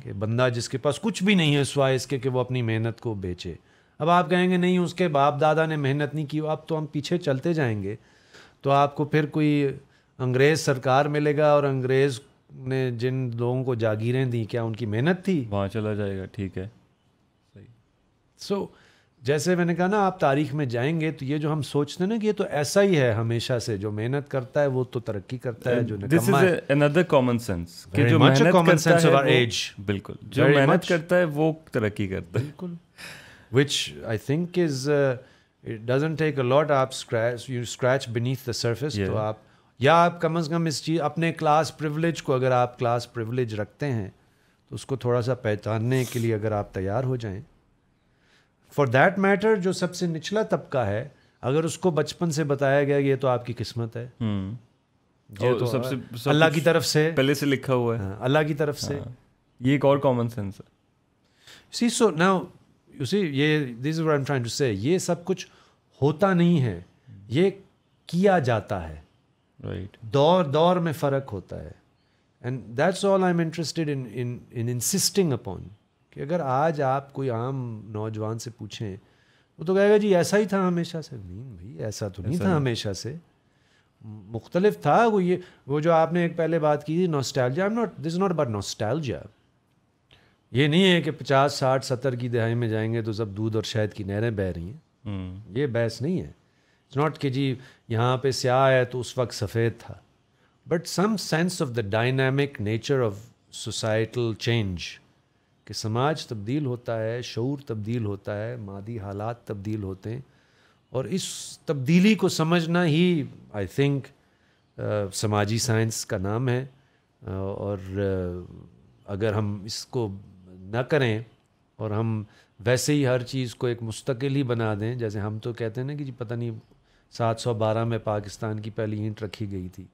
Speaker 2: کہ بندہ جس کے پاس کچھ بھی نہیں ہے سوائے اس کے کہ وہ اپنی محنت کو بیچے. اب آپ کہیں گے نہیں اس کے باپ دادا نے محنت نہیں کی, اب تو ہم پیچھے چلتے جائیں گے تو آپ کو پھر کوئی انگریز سرکار ملے گا اور انگریز نے جن لوگوں کو جاگیریں دیں کیا ان کی محنت تھی؟
Speaker 1: وہاں چلا جائے گا. ٹھیک ہے, صحیح.
Speaker 2: سو جیسے میں نے کہا نا آپ تاریخ میں جائیں گے تو یہ جو ہم سوچتے ہیں نا کہ یہ تو ایسا ہی ہے ہمیشہ سے, جو محنت کرتا ہے وہ تو ترقی کرتا ہے, جو نکما ہے.
Speaker 1: another common sense کہ جو محنت کرتا ہے بالکل, جو محنت کرتا ہے وہ ترقی کرتا ہے. بالکل.
Speaker 2: which I think is it doesn't take a lot. آپ scratch beneath the surface. تو آپ یا آپ کم از کم اس چیز اپنے کلاس پریولیج کو, اگر آپ کلاس پریولیج رکھتے ہیں تو اس کو تھوڑا سا پہچاننے کے لیے اگر آپ تیار ہو جائیں. فار دیٹ میٹر جو سب سے نچلا طبقہ ہے, اگر اس کو بچپن سے بتایا گیا یہ تو آپ کی قسمت ہے, یہ تو اللہ کی طرف سے
Speaker 1: پہلے سے لکھا ہوا ہے,
Speaker 2: اللہ کی طرف سے,
Speaker 1: یہ ایک اور کامن سینس ہے.
Speaker 2: سی سو ناؤ یو سی یہ this is what I am trying to say, یہ سب کچھ ہوتا نہیں ہے, یہ کیا جاتا ہے.
Speaker 1: رائٹ,
Speaker 2: دور میں فرق ہوتا ہے. And that's all I am interested in insisting upon کہ اگر آج آپ کوئی عام نوجوان سے پوچھیں وہ تو کہے گا جی ایسا ہی تھا ہمیشہ سے. نہیں بھائی, ایسا تو نہیں تھا ہمیشہ سے, مختلف تھا. وہ جو آپ نے ایک پہلے بات کی تھی نوسٹیلجیا, دس از ناٹ اباؤٹ نوسٹیلجیا. یہ نہیں ہے کہ 50 60 70 کی دہائی میں جائیں گے تو سب دودھ اور شہد کی نہریں بہہ رہی ہیں, یہ بحث نہیں ہے. اٹس ناٹ کہ جی یہاں پہ سیاہ ہے تو اس وقت سفید تھا, but some sense of the dynamic nature of societal change, کہ سماج تبدیل ہوتا ہے, شعور تبدیل ہوتا ہے, مادی حالات تبدیل ہوتے ہیں, اور اس تبدیلی کو سمجھنا ہی آئی تھنک سماجی سائنس کا نام ہے. اور اگر ہم اس کو نہ کریں اور ہم ویسے ہی ہر چیز کو ایک مستقل ہی بنا دیں, جیسے ہم تو کہتے ہیں نا کہ جی پتہ نہیں 712 میں پاکستان کی پہلی اینٹ رکھی گئی تھی,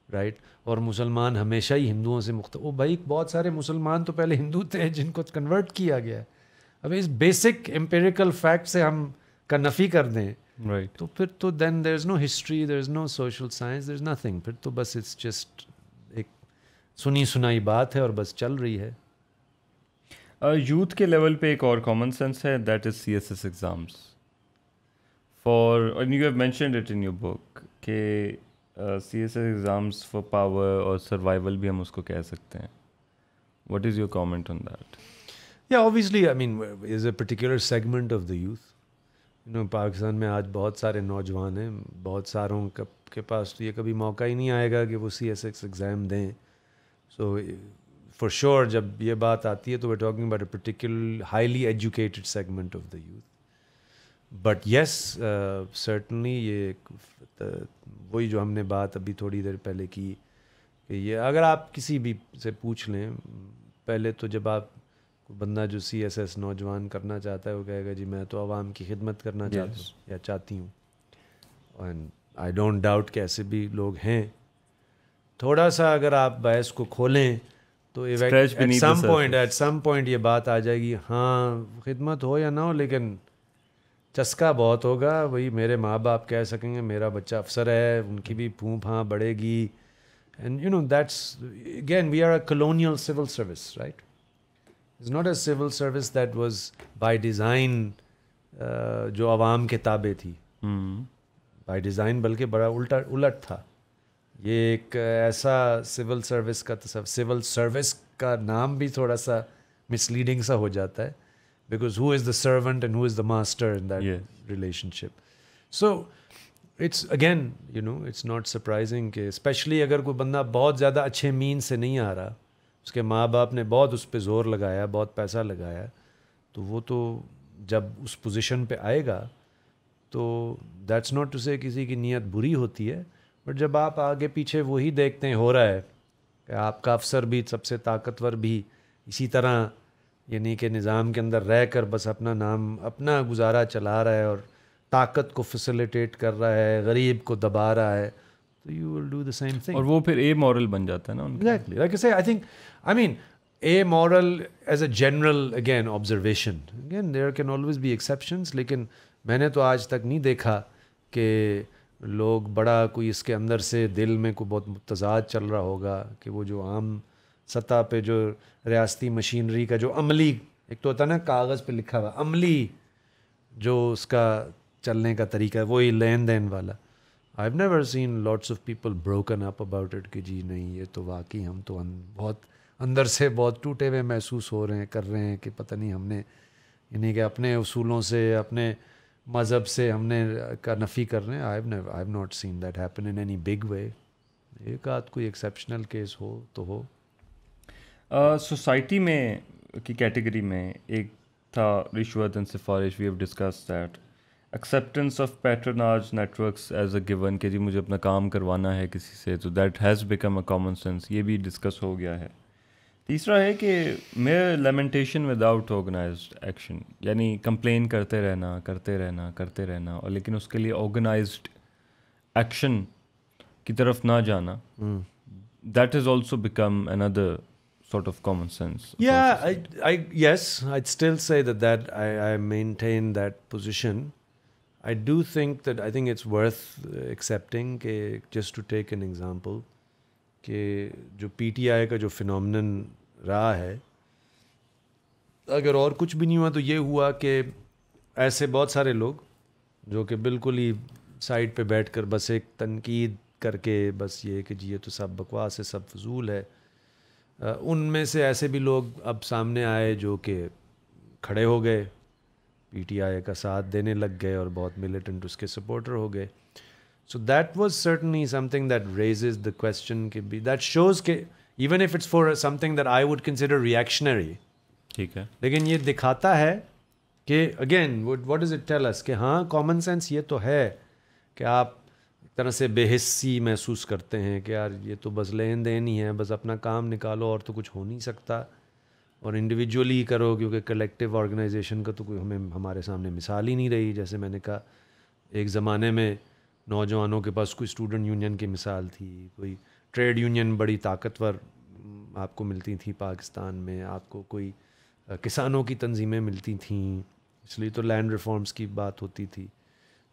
Speaker 2: رائٹ, اور مسلمان ہمیشہ ہی ہندوؤں سے وہ بھائی بہت سارے مسلمان تو پہلے ہندو تھے جن کو کنورٹ کیا گیا ہے. اب اس بیسک امپیریکل فیکٹ سے ہم کا نفی کر دیں
Speaker 1: رائٹ,
Speaker 2: تو پھر تو then there is no history, there is no social science, there is nothing. پھر تو بس اٹس جسٹ ایک سنی سنائی بات ہے اور بس چل رہی ہے.
Speaker 1: یوتھ کے لیول پہ ایک اور کامن سینس ہے, that is C S S exams for, and you have mentioned it in your book کہ C S S exams for power اور سروائیول بھی ہم اس کو کہہ سکتے ہیں. What is your comment on that?
Speaker 2: Yeah, obviously, I mean, is a particular segment of the youth. You know, Pakistan میں آج بہت سارے نوجوان ہیں, بہت ساروں کے پاس تو یہ کبھی موقع ہی نہیں آئے گا کہ وہ سی ایس ایس ایگزام دیں. سو فار شیور جب یہ بات آتی ہے تو we're talking about a particular highly educated segment of the youth. But yes, certainly یہ وہی جو ہم نے بات ابھی تھوڑی دیر پہلے کی کہ یہ اگر آپ کسی بھی سے پوچھ لیں, پہلے تو جب آپ بندہ جو سی ایس ایس نوجوان کرنا چاہتا ہے وہ کہے گا جی میں تو عوام کی خدمت کرنا چاہتا ہوں یا چاہتی ہوں. اینڈ آئی ڈونٹ ڈاؤٹ کہ ایسے بھی لوگ ہیں. تھوڑا سا اگر آپ بحث کو کھولیں تو ایٹ سم پوائنٹ یہ بات آ جائے گی, ہاں خدمت ہو یا نہ ہو لیکن چسکا بہت ہوگا. وہی میرے ماں باپ کہہ سکیں گے میرا بچہ افسر ہے, ان کی بھی پھونپ ہاں بڑھے گی. And you know that's again we are a colonial civil service, right. It's not a civil service that was by design جو عوام کے تابع تھی, بائی ڈیزائن بلکہ بڑا الٹ تھا. یہ ایک ایسا سول سروس کا سول سروس کا نام بھی تھوڑا سا مس لیڈنگ سا ہو جاتا ہے, because who is the servant and who is the master in that relationship. So it's again you know it's not surprising کہ اسپیشلی اگر کوئی بندہ بہت زیادہ اچھے مین سے نہیں آ رہا, اس کے ماں باپ نے بہت اس پہ زور لگایا, بہت پیسہ لگایا, تو وہ تو جب اس پوزیشن پہ آئے گا تو دیٹس ناٹ ٹو سے کسی کی نیت بری ہوتی ہے, بٹ جب آپ آگے پیچھے وہی دیکھتے ہیں ہو رہا ہے کہ آپ کا افسر بھی سب سے طاقتور بھی اسی طرح یعنی کہ نظام کے اندر رہ کر بس اپنا نام اپنا گزارا چلا رہا ہے اور طاقت کو فیسیلیٹیٹ کر رہا ہے, غریب کو دبا رہا ہے, تو you will do the same thing.
Speaker 1: اور وہ پھر اے مورل بن جاتا ہے نا.
Speaker 2: ایگزیکٹلی لائک آئی سے I think I mean, amoral as a general, again, observation. Again, there can always be exceptions, لیکن میں نے تو آج تک نہیں دیکھا کہ لوگ بڑا کوئی اس کے اندر سے دل میں کوئی بہت متضاد چل رہا ہوگا کہ وہ جو عام سطح پہ جو ریاستی مشینری کا جو عملی ایک تو ہوتا ہے نا کاغذ پہ لکھا ہوا, عملی جو اس کا چلنے کا طریقہ ہے وہی لین دین والا. I've never seen lots of people broken up about it کہ جی نہیں یہ تو واقعی ہم تو بہت اندر سے بہت ٹوٹے ہوئے محسوس ہو رہے ہیں کر رہے ہیں کہ پتہ نہیں ہم نے یعنی کہ اپنے اصولوں سے اپنے مذہب سے ہم نے کا نفی کر رہے ہیں. I've not seen that happen in any big way. ایک آدھ کوئی ایکسیپشنل کیس ہو تو ہو.
Speaker 1: سوسائٹی میں کی کیٹیگری میں ایک تھا رشوت اینڈ سفارش, we have discuss that. Acceptance of patronage networks as a given کہ جی مجھے اپنا کام کروانا ہے کسی سے, تو that has become a common sense, یہ بھی ڈسکس ہو گیا ہے. تیسرا ہے کہ میرے لیمنٹیشن وداؤٹ آرگنائزڈ ایکشن, یعنی کمپلین کرتے رہنا اور لیکن اس کے لیے آرگنائزڈ ایکشن کی طرف نہ جانا, that is also become another sort of common sense.
Speaker 2: Yeah, yes, I'd still say that I maintain that position. I do think that I think it's worth accepting کہ just to take an example کہ جو P T I کا جو phenomenon رہا ہے, اگر اور کچھ بھی نہیں ہوا تو یہ ہوا کہ ایسے بہت سارے لوگ جو کہ بالکل ہی سائڈ پہ بیٹھ کر بس ایک تنقید کر کے بس یہ کہ جی یہ تو سب بکواس ہے, سب فضول ہے, ان میں سے ایسے بھی لوگ اب سامنے آئے جو کہ کھڑے ہو گئے, پی ٹی آئی کا ساتھ دینے لگ گئے اور بہت ملیٹنٹ اس کے سپورٹر ہو گئے. So that was certainly something that raises the question کہ بھی دیٹ شوز کہ even if it's for something that I would consider reactionary,
Speaker 1: ٹھیک ہے,
Speaker 2: لیکن یہ دکھاتا ہے کہ again what does it tell us کہ ہاں کامن سینس یہ تو ہے کہ آپ ایک طرح سے بے حسی محسوس کرتے ہیں کہ یار یہ تو بس لین دین ہی ہے, بس اپنا کام نکالو اور تو کچھ ہو نہیں سکتا, اور انڈیویجولی کرو کیونکہ کلیکٹیو آرگنائزیشن کا تو کوئی ہمارے سامنے مثال ہی نہیں رہی. جیسے میں نے کہا ایک زمانے میں نوجوانوں کے پاس کوئی اسٹوڈنٹ یونین کی مثال تھی, کوئی ٹریڈ یونین بڑی طاقتور آپ کو ملتی تھیں پاکستان میں, آپ کو کوئی کسانوں کی تنظیمیں ملتی تھیں, اس لیے تو لینڈ ریفارمز کی بات ہوتی تھی,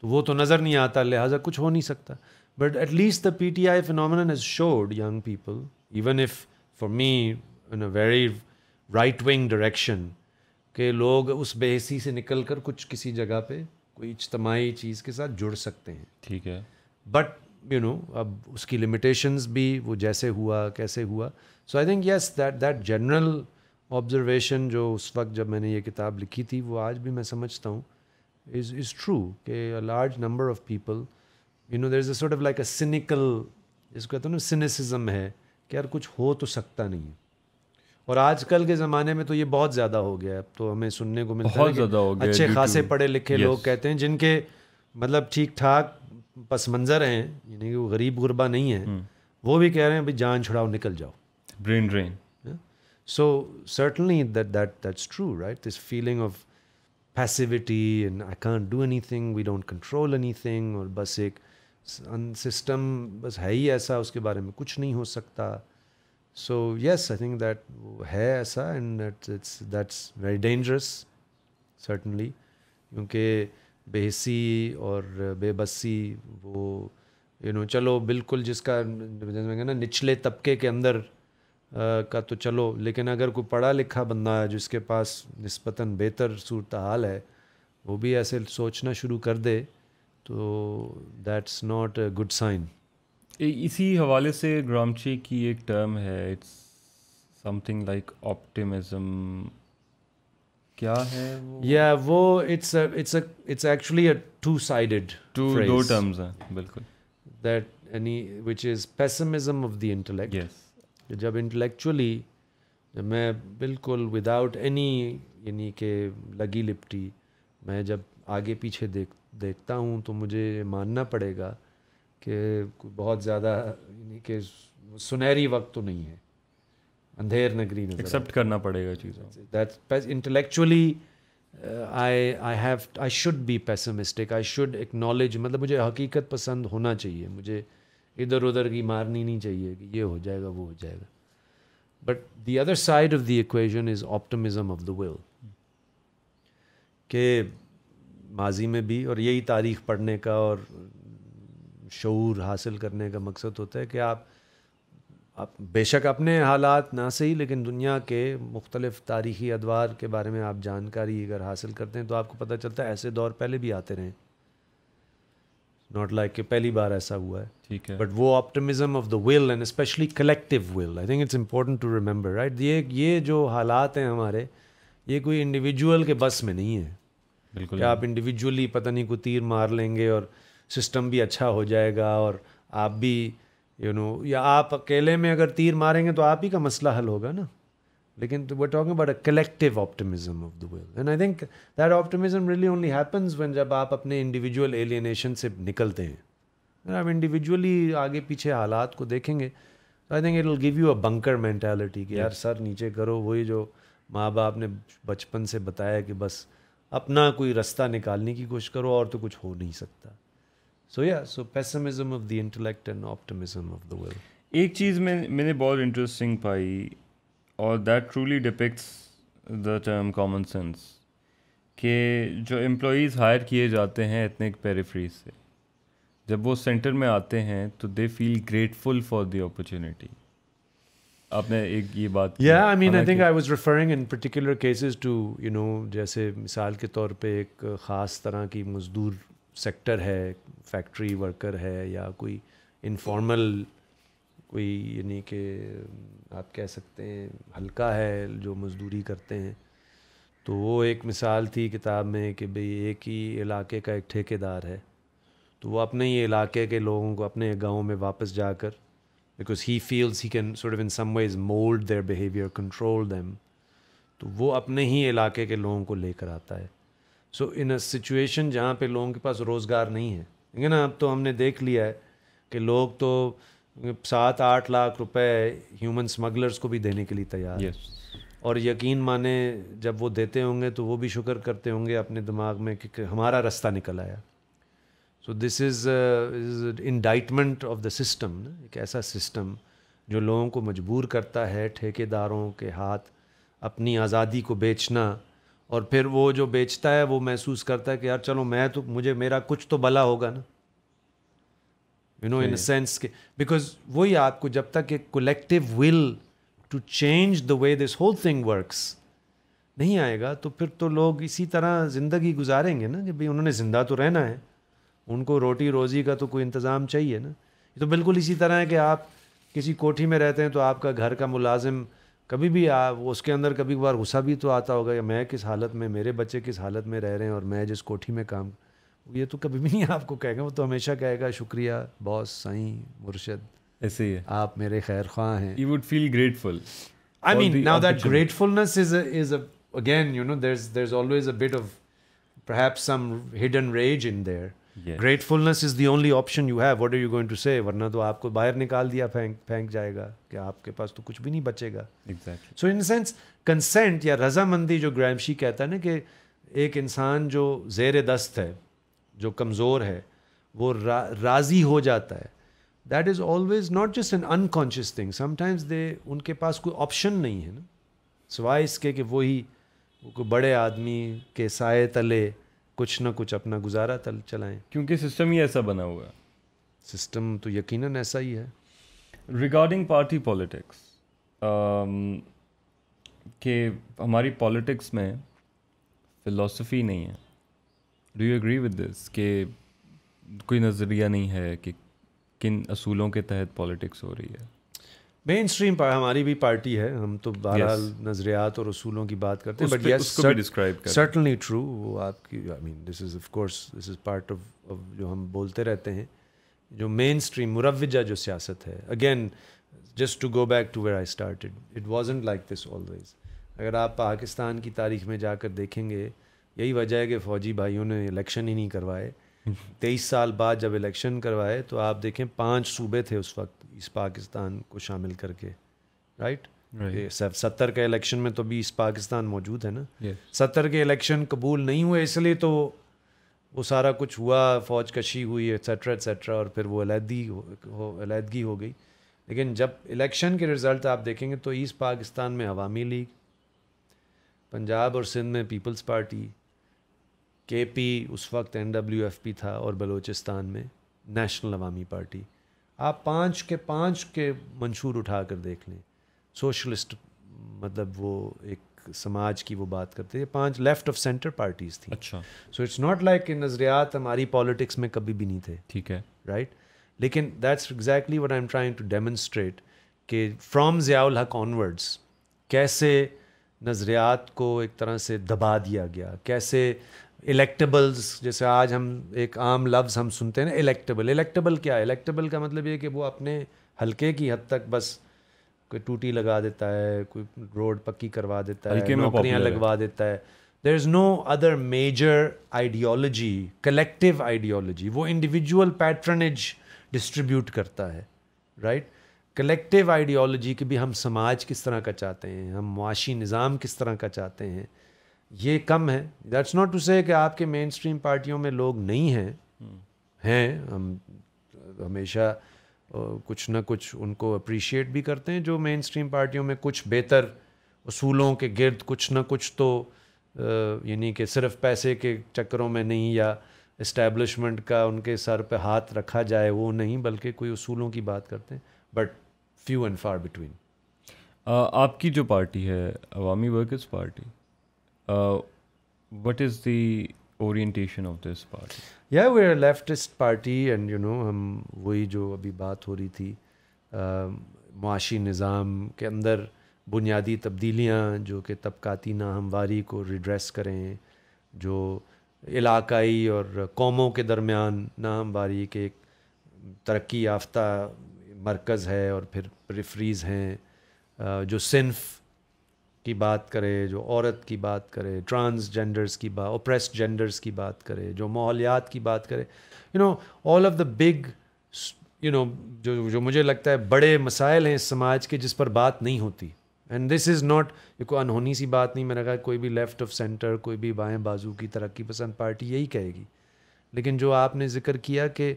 Speaker 2: تو وہ تو نظر نہیں آتا, لہٰذا کچھ ہو نہیں سکتا. But at least the P T I phenomenon has showed young people, even if for me in a very right wing direction, کہ لوگ اس بے حسی سے نکل کر کچھ کسی جگہ پہ کوئی اجتماعی چیز کے ساتھ جڑ سکتے ہیں.
Speaker 1: ٹھیک ہے,
Speaker 2: بٹ یو نو اب اس کی لمیٹیشنز بھی, وہ جیسے ہوا کیسے ہوا. So I think yes that general observation جو اس وقت جب میں نے یہ کتاب لکھی تھی وہ آج بھی میں سمجھتا ہوں از ٹرو, کہ large number of people you know there is a sort of like a cynical, جس کو کہتے ہیں نا سینیسزم ہے کہ یار کچھ ہو تو سکتا نہیں ہے. اور آج کل کے زمانے میں تو یہ بہت زیادہ ہو گیا ہے. اب تو ہمیں سننے کو ملتا ہے کہ اچھے خاصے پڑھے لکھے لوگ کہتے ہیں جن کے مطلب ٹھیک ٹھاک پس منظر ہیں, یعنی کہ وہ غریب غربا نہیں ہیں, وہ بھی کہہ رہے ہیں بھائی جان چھڑاؤ نکل جاؤ,
Speaker 1: brain drain.
Speaker 2: So certainly that's true, right? This feeling of passivity and I can't do anything, we don't control anything, اور بس ایک سسٹم بس ہے ہی ایسا, اس کے بارے میں کچھ نہیں ہو سکتا. So yes, I think that ہے ایسا, and that's very dangerous certainly, کیونکہ بے حسی اور بے بسی وہ چلو بالکل جس کا نا نچلے طبقے کے اندر کا تو چلو, لیکن اگر کوئی پڑھا لکھا بندہ ہے جس کے پاس نسبتاً بہتر صورتحال ہے, وہ بھی ایسے سوچنا شروع کر دے تو that's not a good sign.
Speaker 1: اسی حوالے سے گرامچی کی ایک ٹرم ہے, it's something like optimism, کیا ہے وہ؟
Speaker 2: یا وہ it's actually a two sided phrase,
Speaker 1: دو ٹرمز ہیں بالکل,
Speaker 2: that which is pessimism of the intellect.
Speaker 1: yes.
Speaker 2: جب انٹلیکچولی جب میں بالکل وداؤٹ اینی یعنی کہ لگی لپٹی میں جب آگے پیچھے دیکھتا ہوں تو مجھے ماننا پڑے گا کہ بہت زیادہ یعنی کہ سنہری وقت تو نہیں ہے, اندھیر نگری نظر
Speaker 1: ایکسیپٹ کرنا پڑے گا چیزوں.
Speaker 2: That intellectually I should be pessimistic, I should acknowledge, مطلب مجھے حقیقت پسند ہونا چاہیے, مجھے ادھر ادھر کی مارنی نہیں چاہیے کہ یہ ہو جائے گا وہ ہو جائے گا. But the other side of the equation is optimism of the will, کہ ماضی میں بھی, اور یہی تاریخ پڑھنے کا اور شعور حاصل کرنے کا مقصد ہوتا ہے کہ آپ بے شک اپنے حالات نہ صحیح لیکن دنیا کے مختلف تاریخی ادوار کے بارے میں آپ جانکاری اگر حاصل کرتے ہیں تو آپ کو پتہ چلتا ہے ایسے دور پہلے بھی آتے رہے, ناٹ لائک کہ پہلی بار ایسا ہوا ہے.
Speaker 1: ٹھیک ہے,
Speaker 2: بٹ وہ optimism of the will and especially collective will, I think it's important to remember, right. یہ جو حالات ہیں ہمارے, یہ کوئی انڈیویجول کے بس میں نہیں ہے
Speaker 1: بالکل,
Speaker 2: کہ آپ انڈیویجولی پتہ نہیں کو تیر مار لیں گے اور سسٹم بھی اچھا ہو جائے گا اور آپ بھی یا آپ اکیلے میں اگر تیر ماریں گے تو آپ ہی کا مسئلہ حل ہوگا نا. لیکن we're talking about a collective optimism of the will, and I think that optimism really only happens when جب آپ اپنے individual alienation سے نکلتے ہیں. اگر آپ انڈیویجولی آگے پیچھے حالات کو دیکھیں گے تو I think it will give you a bunker mentality کہ یار سر نیچے کرو, وہی جو ماں باپ نے بچپن سے بتایا کہ بس اپنا کوئی رستہ نکالنے کی کوشش کرو اور تو کچھ ہو نہیں سکتا. So pessimism of the intellect and optimism of the will.
Speaker 1: ایک چیز میں نے بہت انٹرسٹنگ پائی, اور that truly depicts the term common sense, کہ جو امپلائیز ہائر کیے جاتے ہیں ایتھنک پیریفریز سے, جب وہ سینٹر میں آتے ہیں تو دے فیل گریٹفل فار دی اپرچونیٹی. آپ نے ایک یہ بات,
Speaker 2: Yeah, I mean I think I was referring in particular cases to جیسے مثال کے طور پہ ایک خاص طرح کی مزدور سیکٹر ہے, فیکٹری ورکر ہے یا کوئی انفارمل کوئی یعنی کہ آپ کہہ سکتے ہیں ہلکا ہے جو مزدوری کرتے ہیں. تو وہ ایک مثال تھی کتاب میں کہ بھئی ایک ہی علاقے کا ایک ٹھیکیدار ہے, تو وہ اپنے ہی علاقے کے لوگوں کو اپنے گاؤں میں واپس جا کر, because he feels he can sort of in some ways mould their behaviour, control them, تو وہ اپنے ہی علاقے کے لوگوں کو لے کر آتا ہے. سو ان اے سچویشن جہاں پہ لوگوں کے پاس روزگار نہیں ہے، ٹھیک ہے نا. اب تو ہم نے دیکھ لیا ہے کہ لوگ تو 7-8 لاکھ روپے ہیومن اسمگلرس کو بھی دینے کے لیے تیار ہیں. اور یقین مانے جب وہ دیتے ہوں گے تو وہ بھی شکر کرتے ہوں گے اپنے دماغ میں کہ ہمارا رستہ نکل آیا. سو دس از انڈائٹمنٹ آف دا سسٹم، ایک ایسا سسٹم جو لوگوں کو مجبور کرتا ہے ٹھیکے داروں کے ہاتھ اپنی آزادی کو بیچنا، اور پھر وہ جو بیچتا ہے وہ محسوس کرتا ہے کہ یار چلو میں تو میرا کچھ تو بھلا ہوگا نا، you know, in a sense کہ بیکاز وہی آپ کو جب تک ایک collective will to change the way this whole thing works نہیں آئے گا تو پھر تو لوگ اسی طرح زندگی گزاریں گے نا کہ بھئی انہوں نے زندہ تو رہنا ہے، ان کو روٹی روزی کا تو کوئی انتظام چاہیے نا. یہ تو بالکل اسی طرح ہے کہ آپ کسی کوٹھی میں رہتے ہیں تو آپ کا گھر کا ملازم کبھی بھی اس کے اندر کبھی کبھار غصہ بھی تو آتا ہوگا کہ میں کس حالت میں، میرے بچے کس حالت میں رہ رہے ہیں اور میں جس کوٹھی میں کام، یہ تو کبھی بھی نہیں آپ کو کہے گا، وہ تو ہمیشہ کہے گا شکریہ باس، سائیں، مرشد،
Speaker 1: ایسے ہی ہے،
Speaker 2: آپ میرے خیر خواہ ہیں.
Speaker 1: you would feel grateful.
Speaker 2: I mean, now that gratefulness is again, you know, there's always a bit of perhaps some hidden rage in there.
Speaker 1: Yes.
Speaker 2: Gratefulness is the only option you have. What are you going to say? ورنہ تو آپ کو باہر نکال دیا پھینک جائے گا کہ آپ کے پاس تو کچھ بھی نہیں بچے گا.
Speaker 1: Exactly.
Speaker 2: So in sense consent یا رضامندی جو گرامشی کہتا ہے نا کہ ایک انسان جو زیر دست ہے، جو کمزور ہے، وہ راضی ہو جاتا ہے. That is always not just an unconscious thing. Some times in کے پاس کوئی آپشن نہیں ہے نا سوائے اس کے کہ وہی کوئی بڑے آدمی کے سائے تلے کچھ نہ کچھ اپنا گزارا چلائیں،
Speaker 1: کیونکہ سسٹم ہی ایسا بنا ہوا ہے.
Speaker 2: سسٹم تو یقیناً ایسا ہی ہے.
Speaker 1: ریگارڈنگ پارٹی پالیٹکس، کہ ہماری پالیٹکس میں فلاسفی نہیں ہے. Do you agree with this کہ کوئی نظریہ نہیں ہے کہ کن اصولوں کے تحت پالیٹکس ہو رہی ہے؟
Speaker 2: مین اسٹریم ہماری بھی پارٹی ہے، ہم تو بہرحال نظریات اور اصولوں کی بات کرتے ہیں، بٹ یس سرٹنلی ٹرو. وہ آپ کی I mean this is of course this is part of جو ہم بولتے رہتے ہیں، جو مین اسٹریم مروجہ جو سیاست ہے. Again just to go back to where I started, it wasn't like this always. اگر آپ پاکستان کی تاریخ میں جا کر دیکھیں گے، یہی وجہ ہے کہ فوجی بھائیوں نے الیکشن ہی نہیں کروائے. 23 سال بعد جب الیکشن کروائے تو آپ دیکھیں 5 صوبے تھے اس وقت اس پاکستان کو شامل کر کے، رائٹ. 70 کے الیکشن میں تو بھی اس پاکستان موجود ہے نا. 70 کے الیکشن قبول نہیں ہوئے اس لیے تو وہ سارا کچھ ہوا، فوج کشی ہوئی ایٹسیٹرا ایٹسیٹرا، اور پھر وہ علیحدگی ہو گئی. لیکن جب الیکشن کے رزلٹ آپ دیکھیں گے تو ایسٹ پاکستان میں عوامی لیگ، پنجاب اور سندھ میں پیپلز پارٹی، کے پی اس وقت NWFP تھا، اور بلوچستان میں نیشنل عوامی پارٹی. آپ 5 کے منشور اٹھا کر دیکھ لیں. سوشلسٹ مطلب وہ ایک سماج کی وہ بات کرتے ہیں، 5 لیفٹ آف سینٹر پارٹیز تھیں.
Speaker 1: اچھا.
Speaker 2: سو اٹس ناٹ لائک کہ نظریات ہماری پالیٹکس میں کبھی بھی نہیں تھے.
Speaker 1: ٹھیک ہے،
Speaker 2: رائٹ. لیکن that's exactly what I am trying to demonstrate کہ فرام ضیاء الحق آنورڈس کیسے نظریات کو ایک طرح سے دبا دیا گیا، کیسے الیکٹیبلز، جیسے آج ہم ایک عام لفظ ہم سنتے ہیں نا الیکٹیبل کیا ہے؟ الیکٹیبل کا مطلب یہ کہ وہ اپنے حلقے کی حد تک بس کوئی ٹوٹی لگا دیتا ہے، کوئی روڈ پکی کروا دیتا ہے، نوکریاں لگوا دیتا ہے. There is no other major ideology, collective ideology. وہ انڈیویجول پیٹرنیج ڈسٹریبیوٹ کرتا ہے، رائٹ. کلیکٹیو آئیڈیالوجی کہ بھی ہم سماج کس طرح کا چاہتے ہیں، ہم معاشی نظام کس طرح کا چاہتے ہیں، یہ کم ہے. دیٹس ناٹ ٹو سے کہ آپ کے مین اسٹریم پارٹیوں میں لوگ نہیں ہیں. ہم ہمیشہ کچھ نہ کچھ ان کو اپریشیٹ بھی کرتے ہیں جو مین اسٹریم پارٹیوں میں کچھ بہتر اصولوں کے گرد کچھ نہ کچھ تو یعنی کہ صرف پیسے کے چکروں میں نہیں یا اسٹیبلشمنٹ کا ان کے سر پہ ہاتھ رکھا جائے وہ نہیں، بلکہ کوئی اصولوں کی بات کرتے ہیں. But few and for between.
Speaker 1: آپ کی جو پارٹی ہے عوامی workers party, what is the orientation of this party?
Speaker 2: Yeah, we're a leftist party and you know ہم وہی جو ابھی بات ہو رہی تھی معاشی نظام کے اندر بنیادی تبدیلیاں جو کہ طبقاتی ناہمواری کو ریڈریس کریں، جو علاقائی اور قوموں کے درمیان ناہمواری کے ایک ترقی یافتہ مرکز ہے اور پھر پریفریز ہیں، جو صنف کی بات کرے, جو عورت کی بات کرے, ٹرانسجینڈرز کی بات, اوپریسڈ جینڈرز کی بات کرے, جو ماحولیات کی بات کرے, آل آف دا بگ جو مجھے لگتا ہے بڑے مسائل ہیں اس سماج کے جس پر بات نہیں ہوتی. اینڈ دس از ناٹ کوئی انہونی سی بات نہیں. میں نے کہا کوئی بھی لیفٹ آف سینٹر, کوئی بھی بائیں بازو کی ترقی پسند پارٹی یہی کہے گی. لیکن جو آپ نے ذکر کیا کہ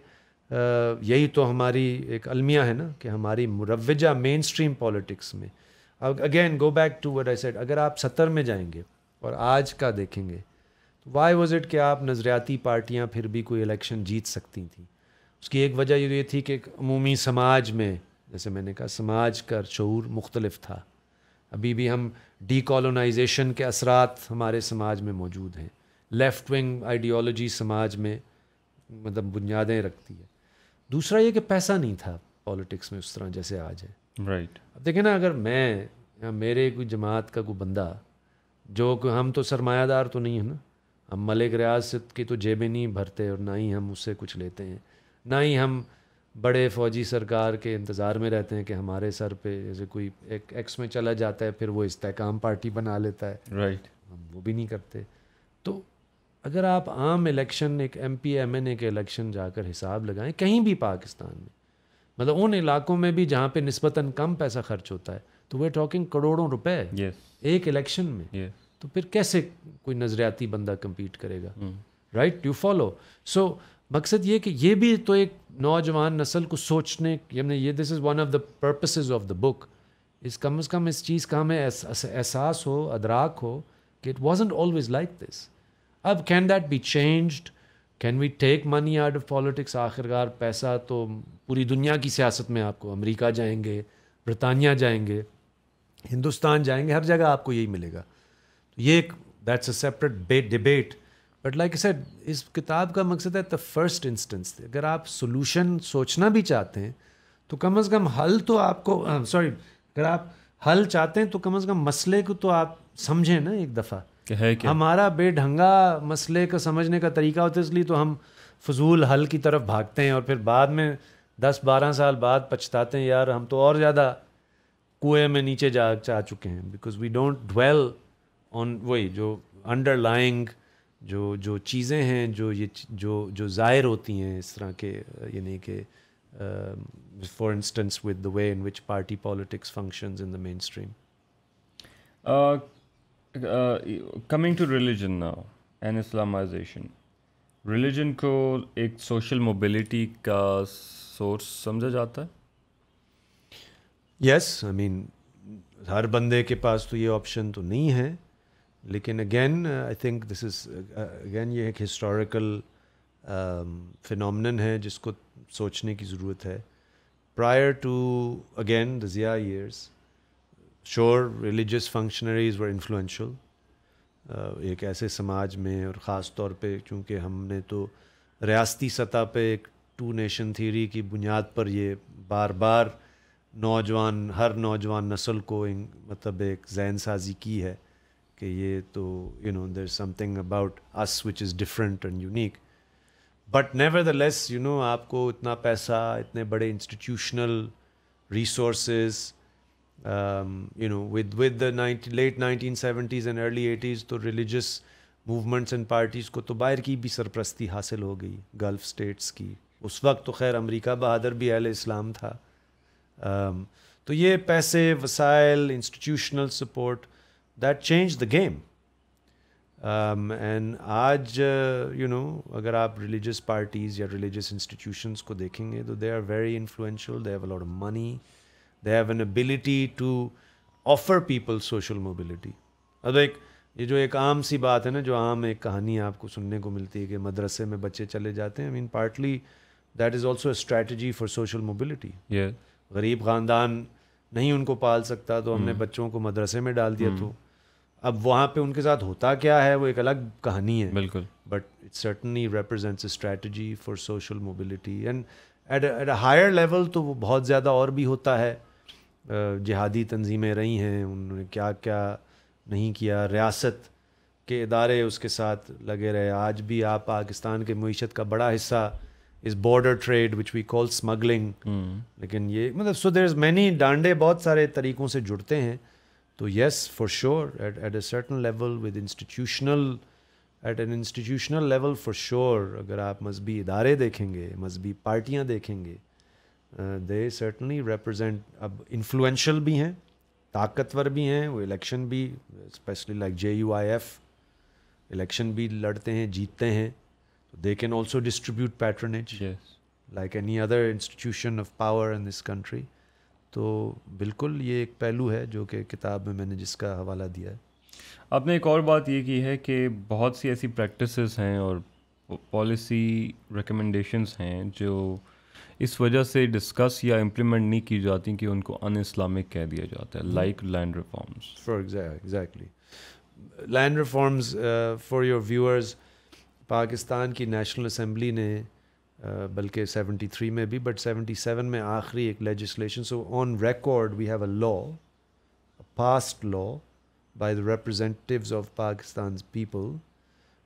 Speaker 2: یہی تو ہماری ایک المیہ ہے نا, کہ ہماری مروجہ مین اسٹریم پالیٹکس میں, again go back to what I said, اگر آپ 70 میں جائیں گے اور آج کا دیکھیں گے تو وائی واز اٹ کہ آپ نظریاتی پارٹیاں پھر بھی کوئی الیکشن جیت سکتی تھیں. اس کی ایک وجہ یہ تھی کہ ایک عمومی سماج میں, جیسے میں نے کہا, سماج کا شعور مختلف تھا. ابھی بھی ہم ڈی کالونائزیشن کے اثرات ہمارے سماج میں موجود ہیں. لیفٹ ونگ آئیڈیالوجی سماج میں مطلب بنیادیں رکھتی ہے. دوسرا یہ کہ پیسہ نہیں تھا پالیٹکس میں اس طرح جیسے آج ہے.
Speaker 1: رائٹ.
Speaker 2: اب دیکھیں نا, اگر میں یا میرے کوئی جماعت کا کوئی بندہ, جو کہ ہم تو سرمایہ دار تو نہیں ہے نا, ہم ملک ریاست کی تو جیبیں نہیں بھرتے اور نہ ہی ہم اس سے کچھ لیتے ہیں, نہ ہی ہم بڑے فوجی سرکار کے انتظار میں رہتے ہیں کہ ہمارے سر پہ جیسے کوئی ایک ایکس میں چلا جاتا ہے پھر وہ استحکام پارٹی بنا لیتا ہے.
Speaker 1: رائٹ.
Speaker 2: ہم وہ بھی نہیں کرتے. تو اگر آپ عام الیکشن, ایک ایم پی ایم این اے کے الیکشن جا کر حساب لگائیں کہیں بھی پاکستان میں, مطلب ان علاقوں میں بھی جہاں پہ نسبتاً کم پیسہ خرچ ہوتا ہے, تو وہ ٹاکنگ کروڑوں روپے ایک الیکشن میں. تو پھر کیسے کوئی نظریاتی بندہ کمپیٹ کرے گا؟ Right, you follow. سو مقصد یہ کہ یہ بھی تو ایک نوجوان نسل کو سوچنے, یہ this is one of the purposes of the book, اس کم از کم اس چیز کا ہمیں احساس ہو, ادراک ہو کہ it wasn't always like this. اب can that be changed? Can we take money out of politics? آخرکار پیسہ تو پوری دنیا کی سیاست میں آپ کو, امریکہ جائیں گے, برطانیہ جائیں گے, ہندوستان جائیں گے, ہر جگہ آپ کو یہی ملے گا. یہ ایک that's a separate debate. But like I said, اس کتاب کا مقصد ہے دا فرسٹ انسٹنس. اگر آپ سولوشن سوچنا بھی چاہتے ہیں تو کم از کم حل تو آپ کو اگر آپ حل چاہتے ہیں تو کم از کم مسئلے کو تو آپ سمجھیں نا ایک دفعہ. ہمارا بے ڈھنگا مسئلے کا سمجھنے کا طریقہ ہوتا ہے, اس لیے تو ہم فضول حل کی طرف بھاگتے ہیں اور پھر بعد میں 10-12 سال بعد پچھتاتے ہیں, یار ہم تو اور زیادہ کنویں میں نیچے جا چکے ہیں. Because we don't dwell on وہی جو انڈر لائنگ جو چیزیں ہیں جو ظاہر ہوتی ہیں اس طرح کے, یعنی کہ for instance with the way in which party politics functions in the mainstream.
Speaker 1: Coming to religion now and Islamization, religion کو ایک سوشل موبلٹی کا سورس سمجھا جاتا ہے؟
Speaker 2: یس, آئی مین ہر بندے کے پاس تو یہ آپشن تو نہیں ہے, لیکن again I think this is again یہ ایک ہسٹوریکل فینومنن ہے جس کو سوچنے کی ضرورت ہے. Prior to again the Zia years, sure religious functionaries were influential ایک ایسے سماج میں, اور خاص طور پہ چونکہ ہم نے تو ریاستی سطح پہ ایک 2 نیشن تھیوری کی بنیاد پر یہ بار بار ہر نوجوان نسل کو مطلب ایک ذہن سازی کی ہے کہ یہ تو there is something about اس which is different and unique. But nevertheless آپ کو اتنا پیسہ, اتنے بڑے institutional resources, with the late 1970s and early 80s تو ریلیجس موومنٹس اینڈ پارٹیز کو تو باہر کی بھی سرپرستی حاصل ہو گئی, گلف اسٹیٹس کی. اس وقت تو خیر امریکہ بہادر بھی اہل اسلام تھا. تو یہ پیسے, وسائل, institutional support, that change the game. And آج اگر آپ ریلیجس پارٹیز یا ریلیجس انسٹیٹیوشنس کو دیکھیں گے تو they are very influential, they have a lot of money, they have an ability to offer people social mobility. اب یہ جو ایک عام سی بات ہے نا, جو عام ایک کہانی آپ کو سننے کو ملتی ہے کہ مدرسے میں بچے چلے جاتے ہیں, I mean partly that is also a strategy for social mobility. غریب خاندان نہیں ان کو پال سکتا تو ہم نے بچوں کو مدرسے میں ڈال دیا, تو اب وہاں پہ ان کے ساتھ ہوتا کیا ہے وہ ایک الگ کہانی ہے.
Speaker 1: بالکل.
Speaker 2: But it certainly represents a strategy for social mobility. And at a higher level تو وہ بہت زیادہ اور بھی ہوتا ہے. جہادی تنظیمیں رہی ہیں, انہوں نے کیا کیا نہیں کیا, ریاست کے ادارے اس کے ساتھ لگے رہے. آج بھی آپ پاکستان کے معیشت کا بڑا حصہ is border trade which we call smuggling. لیکن یہ مطلب سو دیر از مینی, ڈانڈے بہت سارے طریقوں سے جڑتے ہیں. تو yes for sure at a certain level with at an institutional level for sure. اگر آپ مذہبی ادارے دیکھیں گے, مذہبی پارٹیاں دیکھیں گے, دے سرٹنلی ریپرزینٹ, اب انفلوئنشل بھی ہیں, طاقتور بھی ہیں, وہ الیکشن بھی اسپیشلی لائک JUIF الیکشن بھی لڑتے ہیں, جیتتے ہیں. They can also distribute پیٹرنیج like any other institution of power in this country. تو بالکل یہ ایک پہلو ہے جو کہ کتاب میں نے جس کا حوالہ دیا ہے.
Speaker 1: آپ نے ایک اور بات یہ کی ہے کہ بہت سی ایسی پریکٹسز ہیں اور پالیسی ریکمنڈیشنز ہیں جو اس وجہ سے ڈسکس یا امپلیمنٹ نہیں کی جاتی کہ ان کو ان اسلامک کہہ دیا جاتا ہے, like land reforms.
Speaker 2: For exactly land reforms. For your viewers, Pakistan کی نیشنل اسمبلی نے بلکہ 73 میں بھی بٹ 77 میں آخری ایک legislation, so on record we have a law, passed law by the representatives of پاکستان's پیپل,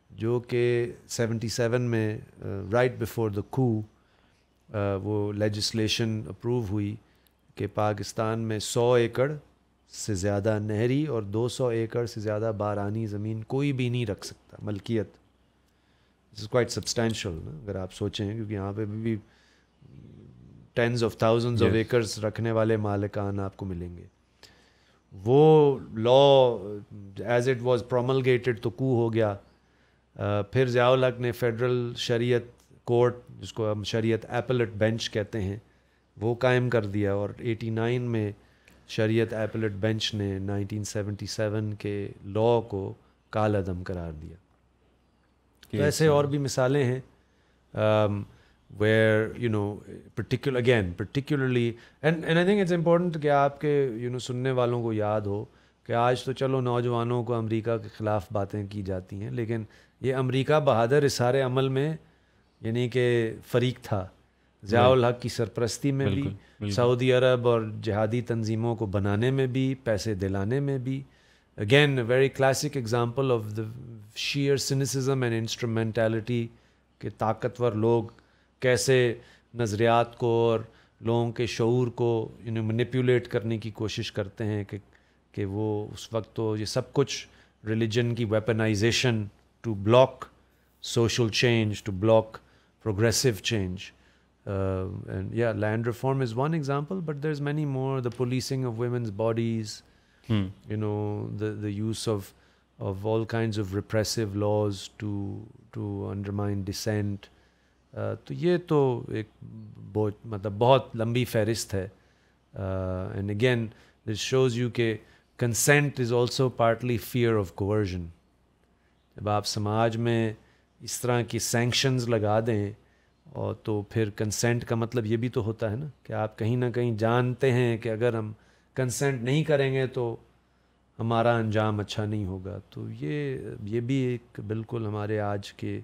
Speaker 2: جو کہ 77 میں رائٹ بفور دا کو وہ لیجسلیشن اپروو ہوئی کہ پاکستان میں 100 ایکڑ سے زیادہ نہری اور 200 ایکڑ سے زیادہ بارانی زمین کوئی بھی نہیں رکھ سکتا ملکیت. دس از کوائٹ سبسٹینشیل اگر آپ سوچیں, کیونکہ یہاں پہ بھی tens of thousands of acres رکھنے والے مالکان آپ کو ملیں گے. وہ law as it was promulgated تو کو ہو گیا. پھر ضیاء الحق نے فیڈرل شریعت کورٹ, جس کو ہم شریعت ایپلیٹ بینچ کہتے ہیں, وہ قائم کر دیا, اور 89 میں شریعت ایپلیٹ بینچ نے 1977 کے لا کو کالعدم قرار دیا. تو ایسے اور بھی مثالیں ہیں where particularly and I think it's important کہ آپ کے سننے والوں کو یاد ہو کہ آج تو چلو نوجوانوں کو امریکہ کے خلاف باتیں کی جاتی ہیں, لیکن یہ امریکہ بہادر اس سارے عمل میں یعنی کہ فریق تھا. ضیاء الحق کی سرپرستی میں بھی, سعودی عرب اور جہادی تنظیموں کو بنانے میں بھی, پیسے دلانے میں بھی. Again, a very classic example of the sheer cynicism and instrumentality کہ طاقتور لوگ کیسے نظریات کو اور لوگوں کے شعور کو مینیپولیٹ کرنے کی کوشش کرتے ہیں کہ وہ اس وقت تو یہ سب کچھ ریلیجن کی weaponization to block social change, to block progressive change. And yeah, land reform is one example, but there's many more. The policing of women's bodies, the use of all kinds of repressive laws to undermine dissent. تو یہ تو ایک بہت لمبی فہرست ہے. And again, this shows you کہ consent is also partly fear of coercion. جب آپ سماج میں اس طرح کی سینکشنز لگا دیں, اور تو پھر کنسنٹ کا مطلب یہ بھی تو ہوتا ہے نا کہ آپ کہیں نہ کہیں جانتے ہیں کہ اگر ہم کنسنٹ نہیں کریں گے تو ہمارا انجام اچھا نہیں ہوگا. تو یہ بھی ایک بالکل ہمارے آج کے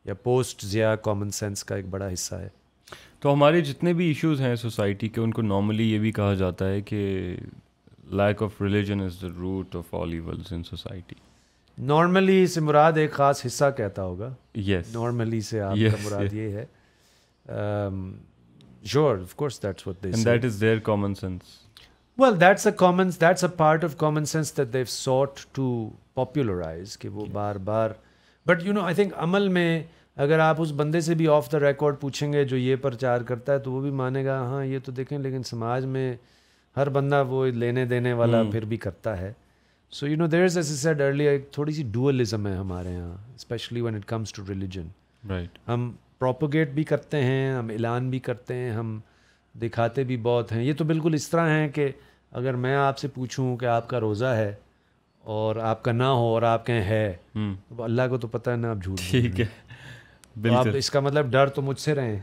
Speaker 2: یا پوسٹ ضیاء کامن سینس کا ایک بڑا حصہ ہے.
Speaker 1: تو ہمارے جتنے بھی ایشوز ہیں سوسائٹی کے, ان کو نارملی یہ بھی کہا جاتا ہے کہ lack of religion is the root of all evils in society.
Speaker 2: Normally سے مراد ایک خاص حصہ کہتا ہوگا.
Speaker 1: یس,
Speaker 2: نارملی سے آپ کا مراد یہ ہے. Sure, of course, that's what they say.
Speaker 1: And that is their common sense.
Speaker 2: Well, that's a part of common sense that they've sought to popularize, کہ وہ بار بار. But I think عمل میں اگر آپ اس بندے سے بھی آف دا ریکارڈ پوچھیں گے جو یہ پرچار کرتا ہے, تو وہ بھی مانے گا ہاں یہ تو دیکھیں, لیکن سماج میں ہر بندہ وہ لینے دینے والا پھر بھی کرتا ہے. So there is, as I said earlier, ایک تھوڑی سی ڈوئلزم ہے ہمارے یہاں, especially when it comes to religion.
Speaker 1: Right.
Speaker 2: ہم پروپوگیٹ بھی کرتے ہیں, ہم اعلان بھی کرتے ہیں, ہم دکھاتے بھی بہت ہیں. یہ تو بالکل اس طرح ہیں کہ اگر میں آپ سے پوچھوں کہ آپ کا روزہ ہے اور آپ کا نہ ہو اور آپ کہیں ہے, تو اللہ کو تو پتہ ہے نا آپ جھوٹ.
Speaker 1: ٹھیک ہے,
Speaker 2: آپ اس کا مطلب ڈر تو مجھ سے رہیں.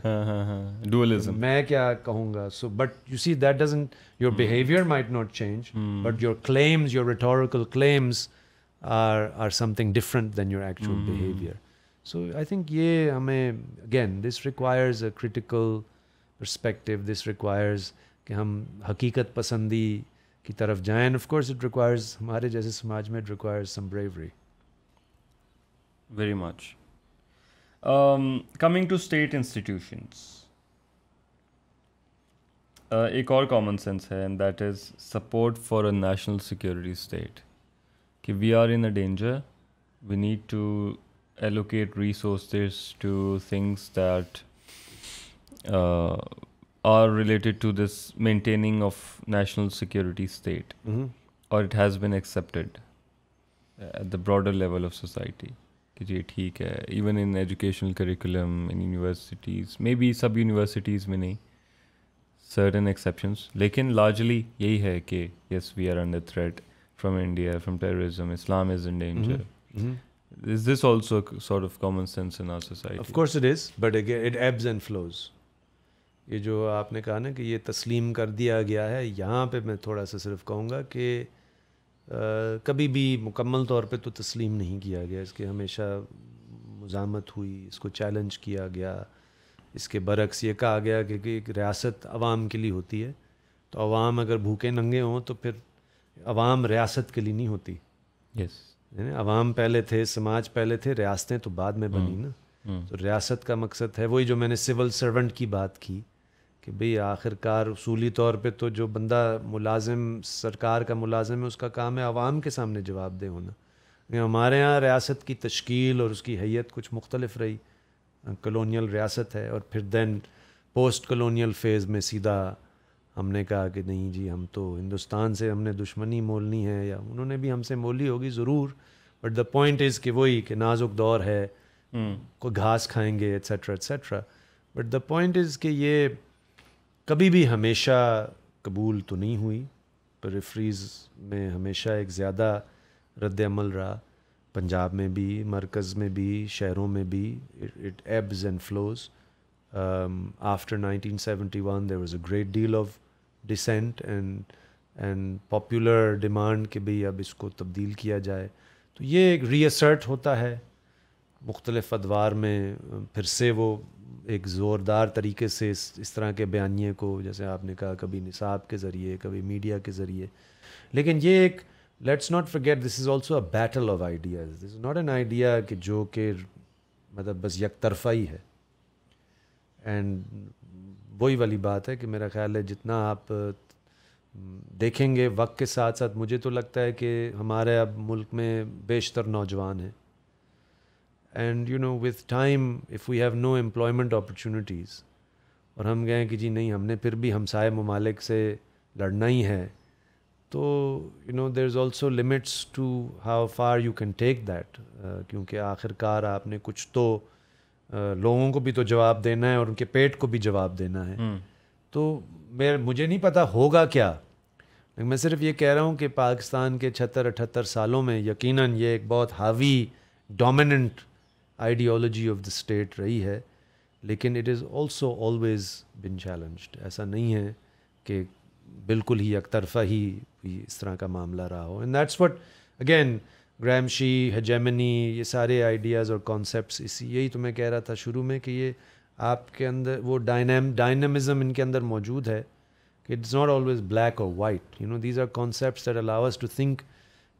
Speaker 1: ڈوئلزم.
Speaker 2: میں کیا کہوں گا. So but you see that doesn't, your behaviour might not change, but your claims, your rhetorical claims are something different than your actual behavior. So I think یہ ہمیں again this requires a critical perspective, this requires کہ ہم حقیقت پسندی کی طرف جائیں. Of course it requires, ہمارے جیسے سماج میں it requires some bravery.
Speaker 1: Very much. Coming to state institutions, ایک اور کامن سینس ہے and that is support for a national security state کہ we are in a danger, we need to allocate resources to things that are related to this maintaining of national security state, or it has been accepted at the broader level of society کہ جی ٹھیک ہے. even in educational curriculum in universities, maybe sub universities میں نہیں, certain exceptions, لیکن largely یہی ہے کہ yes we are under threat from India, from terrorism, Islam is in danger. Is this also a sort of common sense in our society?
Speaker 2: Of course it is, but again it ebbs and flows. یہ جو آپ نے کہا نا کہ یہ تسلیم کر دیا گیا ہے, یہاں پہ میں تھوڑا سا صرف کہوں گا کہ کبھی بھی مکمل طور پہ تو تسلیم نہیں کیا گیا, اس کے ہمیشہ مزاحمت ہوئی, اس کو چیلنج کیا گیا. اس کے برعکس یہ کہا گیا کہ ایک ریاست عوام کے لیے ہوتی ہے, تو عوام اگر بھوکے ننگے ہوں تو پھر عوام ریاست کے لیے نہیں ہوتی.
Speaker 1: Yes.
Speaker 2: عوام پہلے تھے, سماج پہلے تھے, ریاستیں تو بعد میں بنی نا. تو ریاست کا مقصد ہے وہی جو میں نے سول سرونٹ کی بات کی کہ بھئی آخر کار اصولی طور پہ تو جو بندہ ملازم, سرکار کا ملازم ہے, اس کا کام ہے عوام کے سامنے جواب دہ ہونا. ہمارے ہاں ریاست کی تشکیل اور اس کی حیت کچھ مختلف رہی. کلونیل ریاست ہے, اور پھر دین پوسٹ کلونیل فیز میں سیدھا ہم نے کہا کہ نہیں جی ہم تو ہندوستان سے ہم نے دشمنی مولنی ہے, یا انہوں نے بھی ہم سے مولی ہوگی ضرور, بٹ دا پوائنٹ از کہ وہی کہ نازک دور ہے, کوئی گھاس کھائیں گے et cetera et cetera. But the point از کہ یہ کبھی بھی ہمیشہ قبول تو نہیں ہوئی. پریفریز میں ہمیشہ ایک زیادہ رد عمل رہا, پنجاب میں بھی, مرکز میں بھی, شہروں میں بھی. It ایبز and flows. After 1971 there was a great deal of dissent and popular demand کہ بھئی اب اس کو تبدیل کیا جائے. تو یہ ایک ری اسرٹ ہوتا ہے مختلف ادوار میں, پھر سے وہ ایک زوردار طریقے سے اس طرح کے بیانیے کو, جیسے آپ نے کہا, کبھی نصاب کے ذریعے, کبھی میڈیا کے ذریعے. لیکن یہ ایک let's not forget this is also a battle of ideas. This is not an idea کہ جو کہ مطلب بس یک طرفہ ہی ہے. اینڈ وہی والی بات ہے کہ میرا خیال ہے جتنا آپ دیکھیں گے وقت کے ساتھ ساتھ, مجھے تو لگتا ہے کہ ہمارے اب ملک میں بیشتر نوجوان ہیں. And you know with time if we have no employment opportunities, اور ہم گئے کہ جی نہیں ہم نے پھر بھی ہمسائے ممالک سے لڑنا ہی ہے, تو you know there is also limits to how far you can take that. کیونکہ آخر کار آپ نے کچھ تو لوگوں کو بھی تو جواب دینا ہے اور ان کے پیٹ کو بھی جواب دینا ہے. تو مجھے نہیں پتا ہوگا کیا, لیکن میں صرف یہ کہہ رہا ہوں کہ پاکستان کے 76-78 سالوں میں یقیناً یہ ایک بہت حاوی dominant ideology of the state رہی ہے, لیکن it is also always been challenged. ایسا نہیں ہے کہ بالکل ہی یک طرفہ ہی اس طرح کا معاملہ رہا ہو. And that's what again Gramsci, ہیجیمنی, یہ سارے آئیڈیاز اور کانسیپٹس, یہی تو میں کہہ رہا تھا شروع میں کہ یہ آپ کے اندر وہ ڈائنامزم ان کے اندر موجود ہے کہ اٹس ناٹ آلویز بلیک اور white. You know these are concepts that allow us to think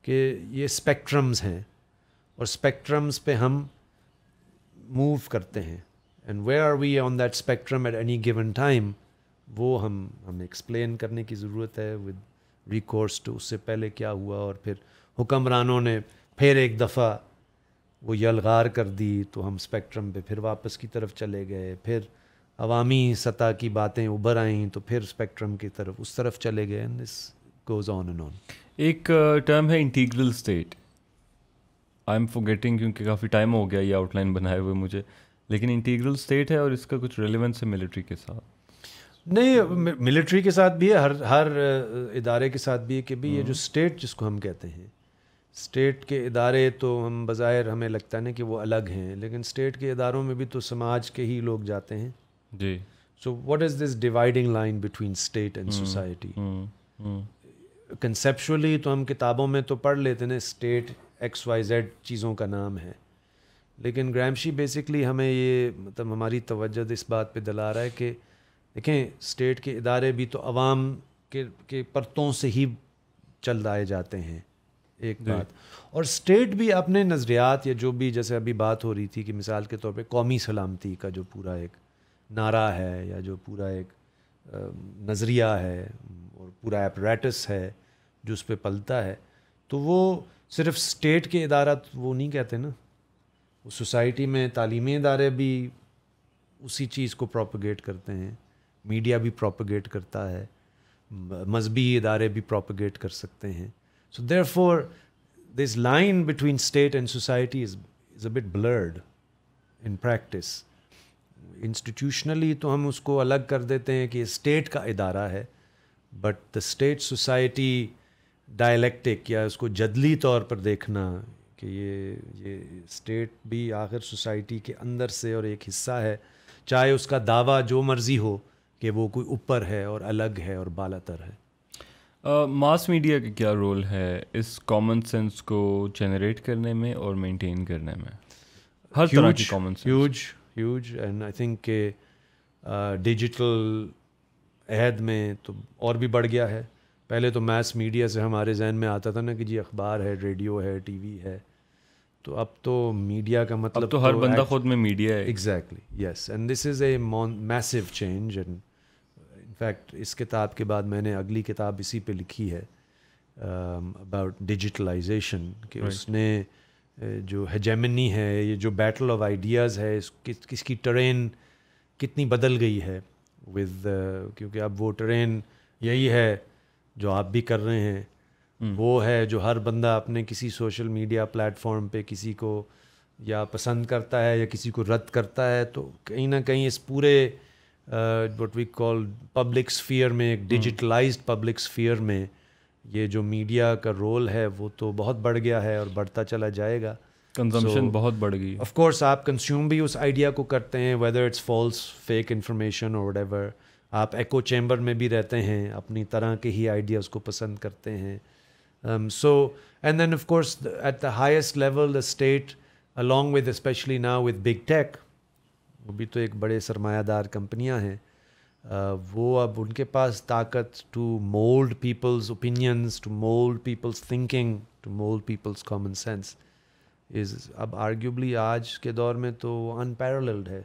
Speaker 2: کہ یہ اسپیکٹرمز ہیں, اور اسپیکٹرمز پہ ہم موو کرتے ہیں. And where are we on that spectrum at any given time, وہ ہمیں ایکسپلین کرنے کی ضرورت ہے ود ریکورس ٹو اس سے پہلے کیا ہوا, اور پھر حکمرانوں نے پھر ایک دفعہ وہ یلغار کر دی تو ہم اسپیکٹرم پہ پھر واپس کی طرف چلے گئے, پھر عوامی سطح کی باتیں ابھر آئیں تو پھر اسپیکٹرم کی طرف اس طرف چلے گئے. And this goes on and on.
Speaker 1: ایک ٹرم ہے انٹیگرل اسٹیٹ, آئی ایم فورگیٹنگ کیونکہ کافی ٹائم ہو گیا یہ آؤٹ لائن بنائے ہوئے مجھے, لیکن انٹیگرل اسٹیٹ ہے اور اس کا کچھ ریلیونس ہے ملٹری کے ساتھ.
Speaker 2: نہیں, ملٹری کے ساتھ بھی ہے, ہر ادارے کے ساتھ بھی ہے کہ بھی یہ جو اسٹیٹ جس کو ہم کہتے ہیں, اسٹیٹ کے ادارے تو ہم بظاہر ہمیں لگتا ہے نا کہ وہ الگ ہیں, لیکن اسٹیٹ کے اداروں میں بھی تو سماج کے ہی لوگ جاتے ہیں.
Speaker 1: جی.
Speaker 2: So what is this dividing line between state and society? Conceptually تو ہم کتابوں میں تو پڑھ لیتے ہیں اسٹیٹ XYZ چیزوں کا نام ہے, لیکن گرامشی بیسکلی ہمیں یہ مطلب ہماری توجہ اس بات پہ دلا رہا ہے کہ دیکھیں اسٹیٹ کے ادارے بھی تو عوام کے پرتوں سے ہی چل لائے جاتے ہیں, ایک بات. اور اسٹیٹ بھی اپنے نظریات یا جو بھی, جیسے ابھی بات ہو رہی تھی کہ مثال کے طور پہ قومی سلامتی کا جو پورا ایک نعرہ ہے یا جو پورا ایک نظریہ ہے اور پورا ایپریٹس ہے جو اس پہ پلتا ہے، تو وہ صرف اسٹیٹ کے ادارہ وہ نہیں کہتے نا، وہ سوسائٹی میں تعلیمی ادارے بھی اسی چیز کو پروپیگیٹ کرتے ہیں، میڈیا بھی پروپیگیٹ کرتا ہے، مذہبی ادارے بھی پروپیگیٹ کر سکتے ہیں. So therefore this line between state and society is a bit blurred in practice. Institutionally تو ہم اس کو الگ کر دیتے ہیں کہ اسٹیٹ کا ادارہ ہے، but the state society dialectic یا اس کو جدلی طور پر دیکھنا کہ یہ اسٹیٹ بھی آخر سوسائٹی کے اندر سے اور ایک حصہ ہے، چاہے اس کا دعویٰ جو مرضی ہو کہ وہ کوئی اوپر ہے اور الگ ہے اور بالا تر ہے.
Speaker 1: ماس میڈیا کا کیا رول ہے اس کامن سینس کو جنریٹ کرنے میں اور مینٹین کرنے میں؟ ہر طرح کی common sense
Speaker 2: huge and I think کہ ڈیجیٹل عہد میں تو اور بھی بڑھ گیا ہے. پہلے تو میس میڈیا سے ہمارے ذہن میں آتا تھا نا کہ جی اخبار ہے، ریڈیو ہے، ٹی وی ہے، تو اب تو میڈیا کا مطلب
Speaker 1: اب تو ہر بندہ خود میں میڈیا ہے.
Speaker 2: Exactly yes, and this is a massive change. And in fact اس کتاب کے بعد میں نے اگلی کتاب اسی پہ لکھی ہے اباؤٹ ڈیجیٹلائزیشن، کہ اس نے جو ہیجیمنی ہے، یہ جو بیٹل آف آئیڈیاز ہے، اس کی ٹرین کتنی بدل گئی ہے کیونکہ اب وہ ٹرین یہی ہے جو آپ بھی کر رہے ہیں، وہ ہے جو ہر بندہ اپنے کسی سوشل میڈیا پلیٹ فارم پہ کسی کو یا پسند کرتا ہے یا کسی کو رد کرتا ہے. تو کہیں نہ کہیں اس پورے what we call public sphere میں، ایک ڈیجیٹلائزڈ پبلک اسفیئر میں یہ جو میڈیا کا رول ہے وہ تو بہت بڑھ گیا ہے اور بڑھتا چلا جائے گا.
Speaker 1: کنزمپشن بہت بڑھ گئی ہے.
Speaker 2: آف کورس آپ کنزیوم بھی اس آئیڈیا کو کرتے ہیں، whether it's false, fake information اور وٹ ایور. آپ ایکو چیمبر میں بھی رہتے ہیں، اپنی طرح کے ہی آئیڈیاز کو پسند کرتے ہیں. So and then of course at the highest level the state along with especially now with big tech، وہ بھی تو ایک بڑے سرمایہ دار کمپنیاں ہیں، وہ اب ان کے پاس طاقت to mould people's opinions, to mould people's thinking, to mould people's common sense is اب آرگیوبلی آج کے دور میں تو انپیرللڈ ہے.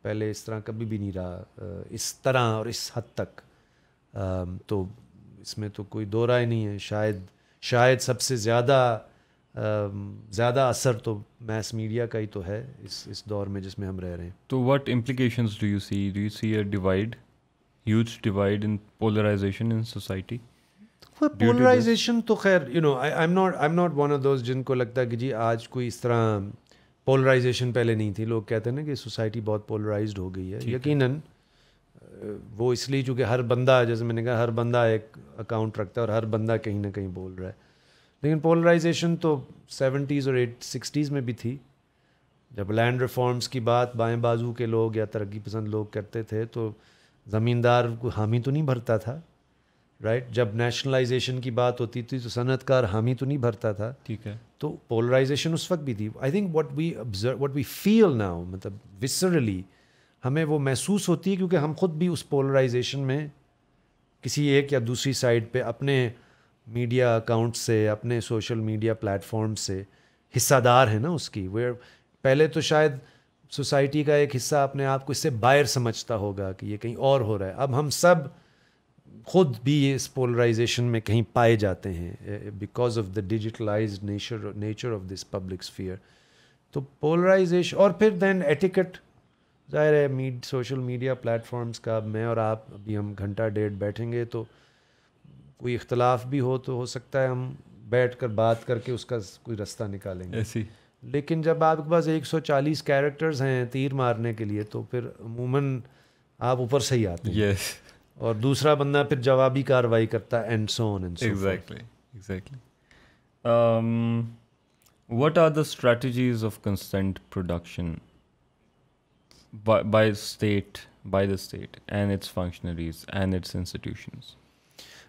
Speaker 2: پہلے اس طرح کبھی بھی نہیں رہا اس طرح اور اس حد تک. تو اس میں تو کوئی دو رائے نہیں ہے. شاید سب سے زیادہ اثر تو میس میڈیا کا ہی تو ہے اس دور میں جس میں ہم رہ رہے ہیں.
Speaker 1: تو what implications do you see a divide, huge divide in polarization in society?
Speaker 2: Polarization تو خیر I'm not one of those جن کو لگتا ہے کہ جی آج کوئی اس طرح پولرائزیشن پہلے نہیں تھی. لوگ کہتے ہیں نا کہ سوسائٹی بہت پولرائزڈ ہو گئی ہے. یقیناً وہ اس لیے چونکہ ہر بندہ، جیسے میں نے کہا، ہر بندہ ایک اکاؤنٹ رکھتا ہے اور ہر بندہ کہیں نہ کہیں بول رہا ہے. لیکن پولرائزیشن تو 70s اور 60s میں بھی تھی. جب لینڈ ریفارمز کی بات بائیں بازو کے لوگ یا ترقی پسند لوگ کرتے تھے تو زمیندار کو حامی تو نہیں بھرتا تھا، رائٹ. جب نیشنلائزیشن کی بات ہوتی تھی تو صنعت کار حامی تو نہیں بھرتا تھا.
Speaker 1: ٹھیک ہے.
Speaker 2: تو پولرائزیشن اس وقت بھی تھی. I think what we feel now, مطلب وسرلی ہمیں وہ محسوس ہوتی ہے کیونکہ ہم خود بھی اس پولرائزیشن میں کسی ایک یا دوسری سائڈ پہ اپنے میڈیا اکاؤنٹ سے، اپنے سوشل میڈیا پلیٹ فارم سے حصہ دار ہیں نا اس کی. پہلے تو شاید سوسائٹی کا ایک حصہ اپنے آپ کو اس سے باہر سمجھتا ہوگا کہ یہ کہیں اور ہو رہا ہے. اب ہم سب خود بھی اس پولرائزیشن میں کہیں پائے جاتے ہیں because of the digitalised nature of this public sphere. تو پولرائزیشن اور پھر دین ایٹیکٹ، ظاہر ہے سوشل میڈیا پلیٹ فارمز کا. اب میں اور آپ ابھی ہم گھنٹہ ڈیڑھ بیٹھیں گے تو کوئی اختلاف بھی ہو تو ہو سکتا ہے ہم بیٹھ کر بات کر کے اس کا کوئی رستہ نکالیں گے
Speaker 1: ایسی.
Speaker 2: لیکن جب آپ کے پاس 140 کیریکٹرز ہیں تیر مارنے کے لیے تو پھر عموماً آپ اوپر سے ہی آتے ہیں.
Speaker 1: Yes.
Speaker 2: اور دوسرا بندہ پھر جوابی کارروائی کرتا ہے and so on and so forth.
Speaker 1: Exactly. What are the strategies of consent production by the state and its functionaries and its institutions?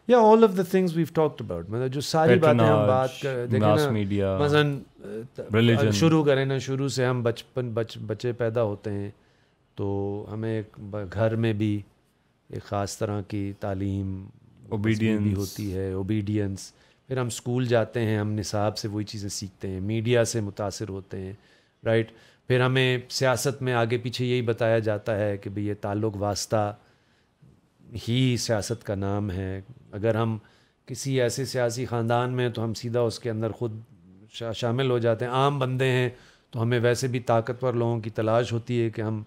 Speaker 2: Yeah, all of the things we've talked about. مطلب جو ساری باتیں ہم بات کر دیکھیں نا، مثلاً شروع کریں نا، شروع سے ہم بچے پیدا ہوتے ہیں تو ہمیں گھر میں بھی ایک خاص طرح کی تعلیم بھی ہوتی ہے، اوبیڈینس. پھر ہم اسکول جاتے ہیں، ہم نصاب سے وہی چیزیں سیکھتے ہیں، میڈیا سے متاثر ہوتے ہیں، رائٹ. پھر ہمیں سیاست میں آگے پیچھے یہی بتایا جاتا ہے کہ بھئی یہ تعلق واسطہ ہی سیاست کا نام ہے. اگر ہم کسی ایسے سیاسی خاندان میں تو ہم سیدھا اس کے اندر خود شامل ہو جاتے ہیں. عام بندے ہیں تو ہمیں ویسے بھی طاقتور لوگوں کی تلاش ہوتی ہے کہ ہم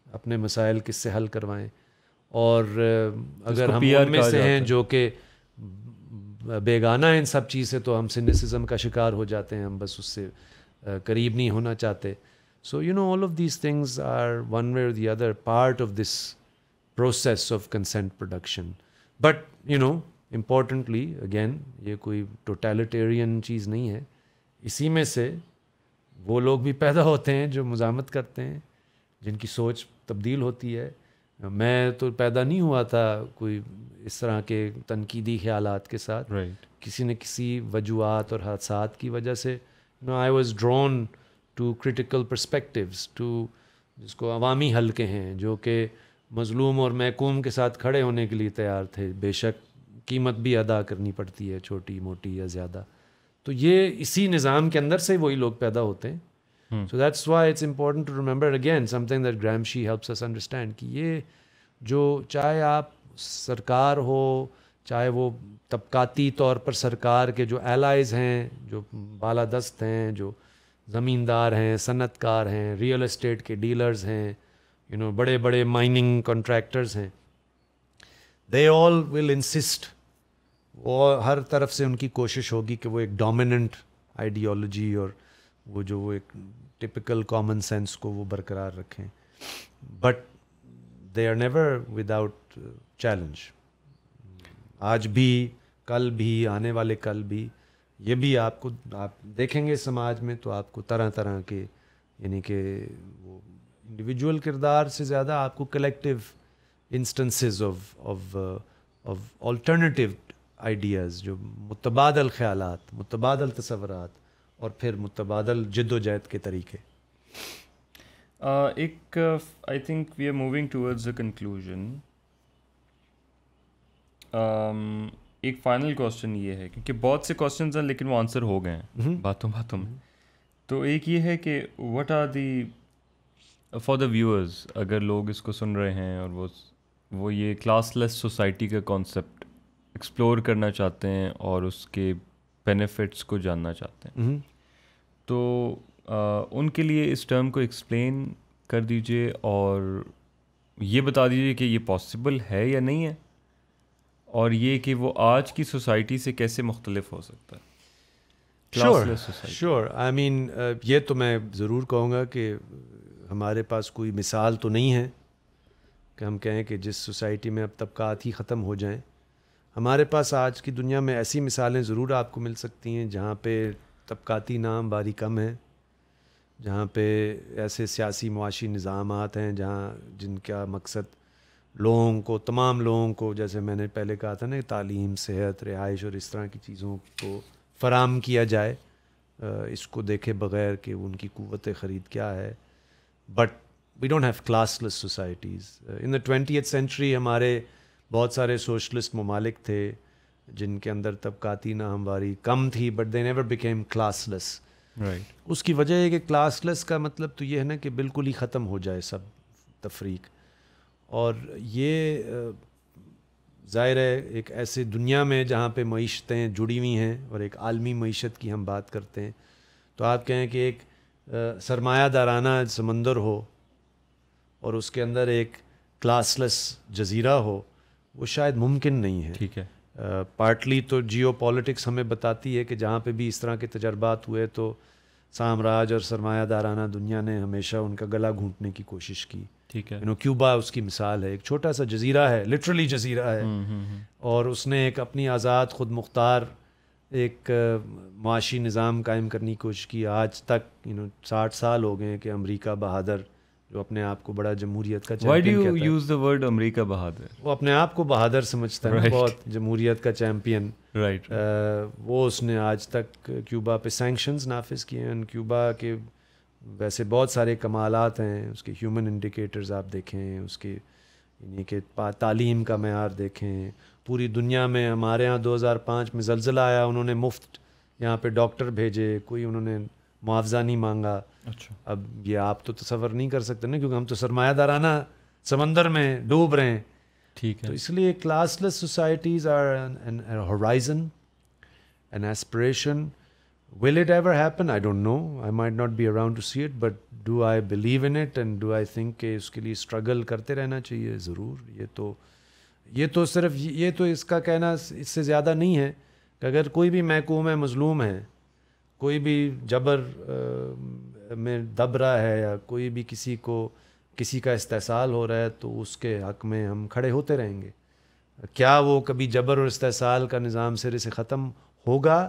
Speaker 2: اپنے مسائل کس سے حل کروائیں. اور اگر ہم ان میں سے ہیں جو کہ بیگانہ ان سب چیز سے تو ہم سنسزم کا شکار ہو جاتے ہیں, ہم بس اس سے قریب نہیں ہونا چاہتے. سو all of these things are one way or the other part of this process of consent production. But importantly again, یہ کوئی ٹوٹیلیٹیرین چیز نہیں ہے. اسی میں سے وہ لوگ بھی پیدا ہوتے ہیں جو مزاحمت کرتے ہیں, جن کی سوچ تبدیل ہوتی ہے. میں تو پیدا نہیں ہوا تھا کوئی اس طرح کے تنقیدی خیالات کے ساتھ. کسی نہ کسی وجوہات اور حادثات کی وجہ سے I was drawn to critical perspectives, to جس کو عوامی حلقے ہیں جو کہ مظلوم اور محکوم کے ساتھ کھڑے ہونے کے لیے تیار تھے, بے شک قیمت بھی ادا کرنی پڑتی ہے, چھوٹی موٹی یا زیادہ. تو یہ اسی نظام کے اندر سے وہی لوگ پیدا ہوتے ہیں. So that's why it's important to remember again something that Gramsci helps us understand, کہ یہ جو چاہے آپ سرکار ہو, چاہے وہ طبقاتی طور پر سرکار کے جو allies ہیں, جو بالادست ہیں, جو زمیندار ہیں, صنعت کار ہیں, ریئل اسٹیٹ کے ڈیلرز ہیں, بڑے بڑے مائننگ کنٹریکٹرز ہیں, they all will insist, وہ ہر طرف سے ان کی کوشش ہوگی کہ وہ ایک ڈومیننٹ آئیڈیالوجی اور وہ ایک ٹپکل کامن سینس کو وہ برقرار رکھیں. But they are never without challenge. آج بھی, کل بھی, آنے والے کل بھی. یہ بھی آپ دیکھیں گے سماج میں تو آپ کو طرح طرح کے, یعنی کہ وہ انڈیویجول کردار سے زیادہ آپ کو collective instances of alternative ideas, جو متبادل خیالات, متبادل تصورات اور پھر متبادل جد و جہد کے طریقے.
Speaker 1: ایک I think we are moving towards a conclusion. ایک فائنل کوشچن یہ ہے, کیونکہ بہت سے کوشچنز ہیں لیکن وہ آنسر ہو گئے ہیں باتوں میں. تو ایک یہ ہے کہ what are the for the viewers, اگر لوگ اس کو سن رہے ہیں اور وہ یہ کلاس لیس سوسائٹی کا کانسیپٹ ایکسپلور کرنا چاہتے ہیں اور اس کے بینیفٹس کو جاننا چاہتے ہیں, تو ان کے لیے اس ٹرم کو ایکسپلین کر دیجئے اور یہ بتا دیجئے کہ یہ پاسبل ہے یا نہیں ہے, اور یہ کہ وہ آج کی سوسائٹی سے کیسے مختلف ہو سکتا ہے.
Speaker 2: شور آئی مین یہ تو میں ضرور کہوں گا کہ ہمارے پاس کوئی مثال تو نہیں ہے کہ ہم کہیں کہ جس سوسائٹی میں اب طبقات ہی ختم ہو جائیں. ہمارے پاس آج کی دنیا میں ایسی مثالیں ضرور آپ کو مل سکتی ہیں جہاں پہ طبقاتی نام باری کم ہے, جہاں پہ ایسے سیاسی معاشی نظامات ہیں جن کا مقصد لوگوں کو, تمام لوگوں کو, جیسے میں نے پہلے کہا تھا نا, تعلیم, صحت, رہائش اور اس طرح کی چیزوں کو فراہم کیا جائے, اس کو دیکھے بغیر کہ ان کی قوت خرید کیا ہے. But we don't have classless societies. In the 20th century ہمارے بہت سارے سوشلسٹ ممالک تھے جن کے اندر طبقاتی ناہمواری کم تھی, but they never became classless. اس کی وجہ ہے کہ کلاس لیس کا مطلب تو یہ ہے نا کہ بالکل ہی ختم ہو جائے سب تفریق. اور یہ ظاہر ہے ایک ایسے دنیا میں جہاں پہ معیشتیں جڑی ہوئی ہیں اور ایک عالمی معیشت کی ہم بات کرتے ہیں, تو آپ کہیں کہ ایک سرمایہ دارانہ سمندر ہو اور اس کے اندر ایک کلاس لیس جزیرہ ہو, وہ شاید ممکن نہیں ہے.
Speaker 1: ٹھیک ہے,
Speaker 2: پارٹلی تو جیو پالیٹکس ہمیں بتاتی ہے کہ جہاں پہ بھی اس طرح کے تجربات ہوئے تو سامراج اور سرمایہ دارانہ دنیا نے ہمیشہ ان کا گلا گھونٹنے کی کوشش کی.
Speaker 1: ٹھیک ہے,
Speaker 2: کیوبا اس کی مثال ہے, ایک چھوٹا سا جزیرہ ہے, لٹرلی جزیرہ ہے, اور اس نے ایک اپنی آزاد خود مختار ایک معاشی نظام قائم کرنے کی کوشش کی. آج تک 60 سال ہو گئے ہیں کہ امریکہ بہادر, جو اپنے آپ کو بڑا جمہوریت کا چیمپئن کہتا ہے.
Speaker 1: Why do you use the word امریکہ بہادر؟
Speaker 2: وہ اپنے آپ کو بہادر سمجھتا ہے, بہت جمہوریت کا چیمپئن. وہ اس نے آج تک کیوبا پہ سینکشنز نافذ کیے ہیں. کیوبا کے ویسے بہت سارے کمالات ہیں, اس کے ہیومن انڈیکیٹرز آپ دیکھیں, اس کے یعنی کہ تعلیم کا معیار دیکھیں. پوری دنیا میں, ہمارے ہاں 2005 میں زلزلہ آیا, انہوں نے مفت یہاں پہ ڈاکٹر بھیجے, کوئی انہوں نے معاوضہ نہیں مانگا.
Speaker 1: اچھا,
Speaker 2: اب یہ آپ تو تصور نہیں کر سکتے نا, کیونکہ ہم تو سرمایہ دارانہ سمندر میں ڈوب رہے ہیں.
Speaker 1: ٹھیک ہے.
Speaker 2: تو اس لیے classless societies are an horizon, an aspiration. Will it ever happen? I don't know. I might not be around to see it, but do I believe in it and do I think کہ اس کے لیے struggle کرتے رہنا چاہیے؟ ضرور. یہ تو صرف یہ تو اس کا کہنا اس سے زیادہ نہیں ہے کہ اگر کوئی بھی محکوم ہے, مظلوم ہے, کوئی بھی جبر میں دب رہا ہے یا کوئی بھی کسی کا استحصال ہو رہا ہے تو اس کے حق میں ہم کھڑے ہوتے رہیں گے. کیا وہ کبھی جبر اور استحصال کا نظام سرے سے ختم ہوگا؟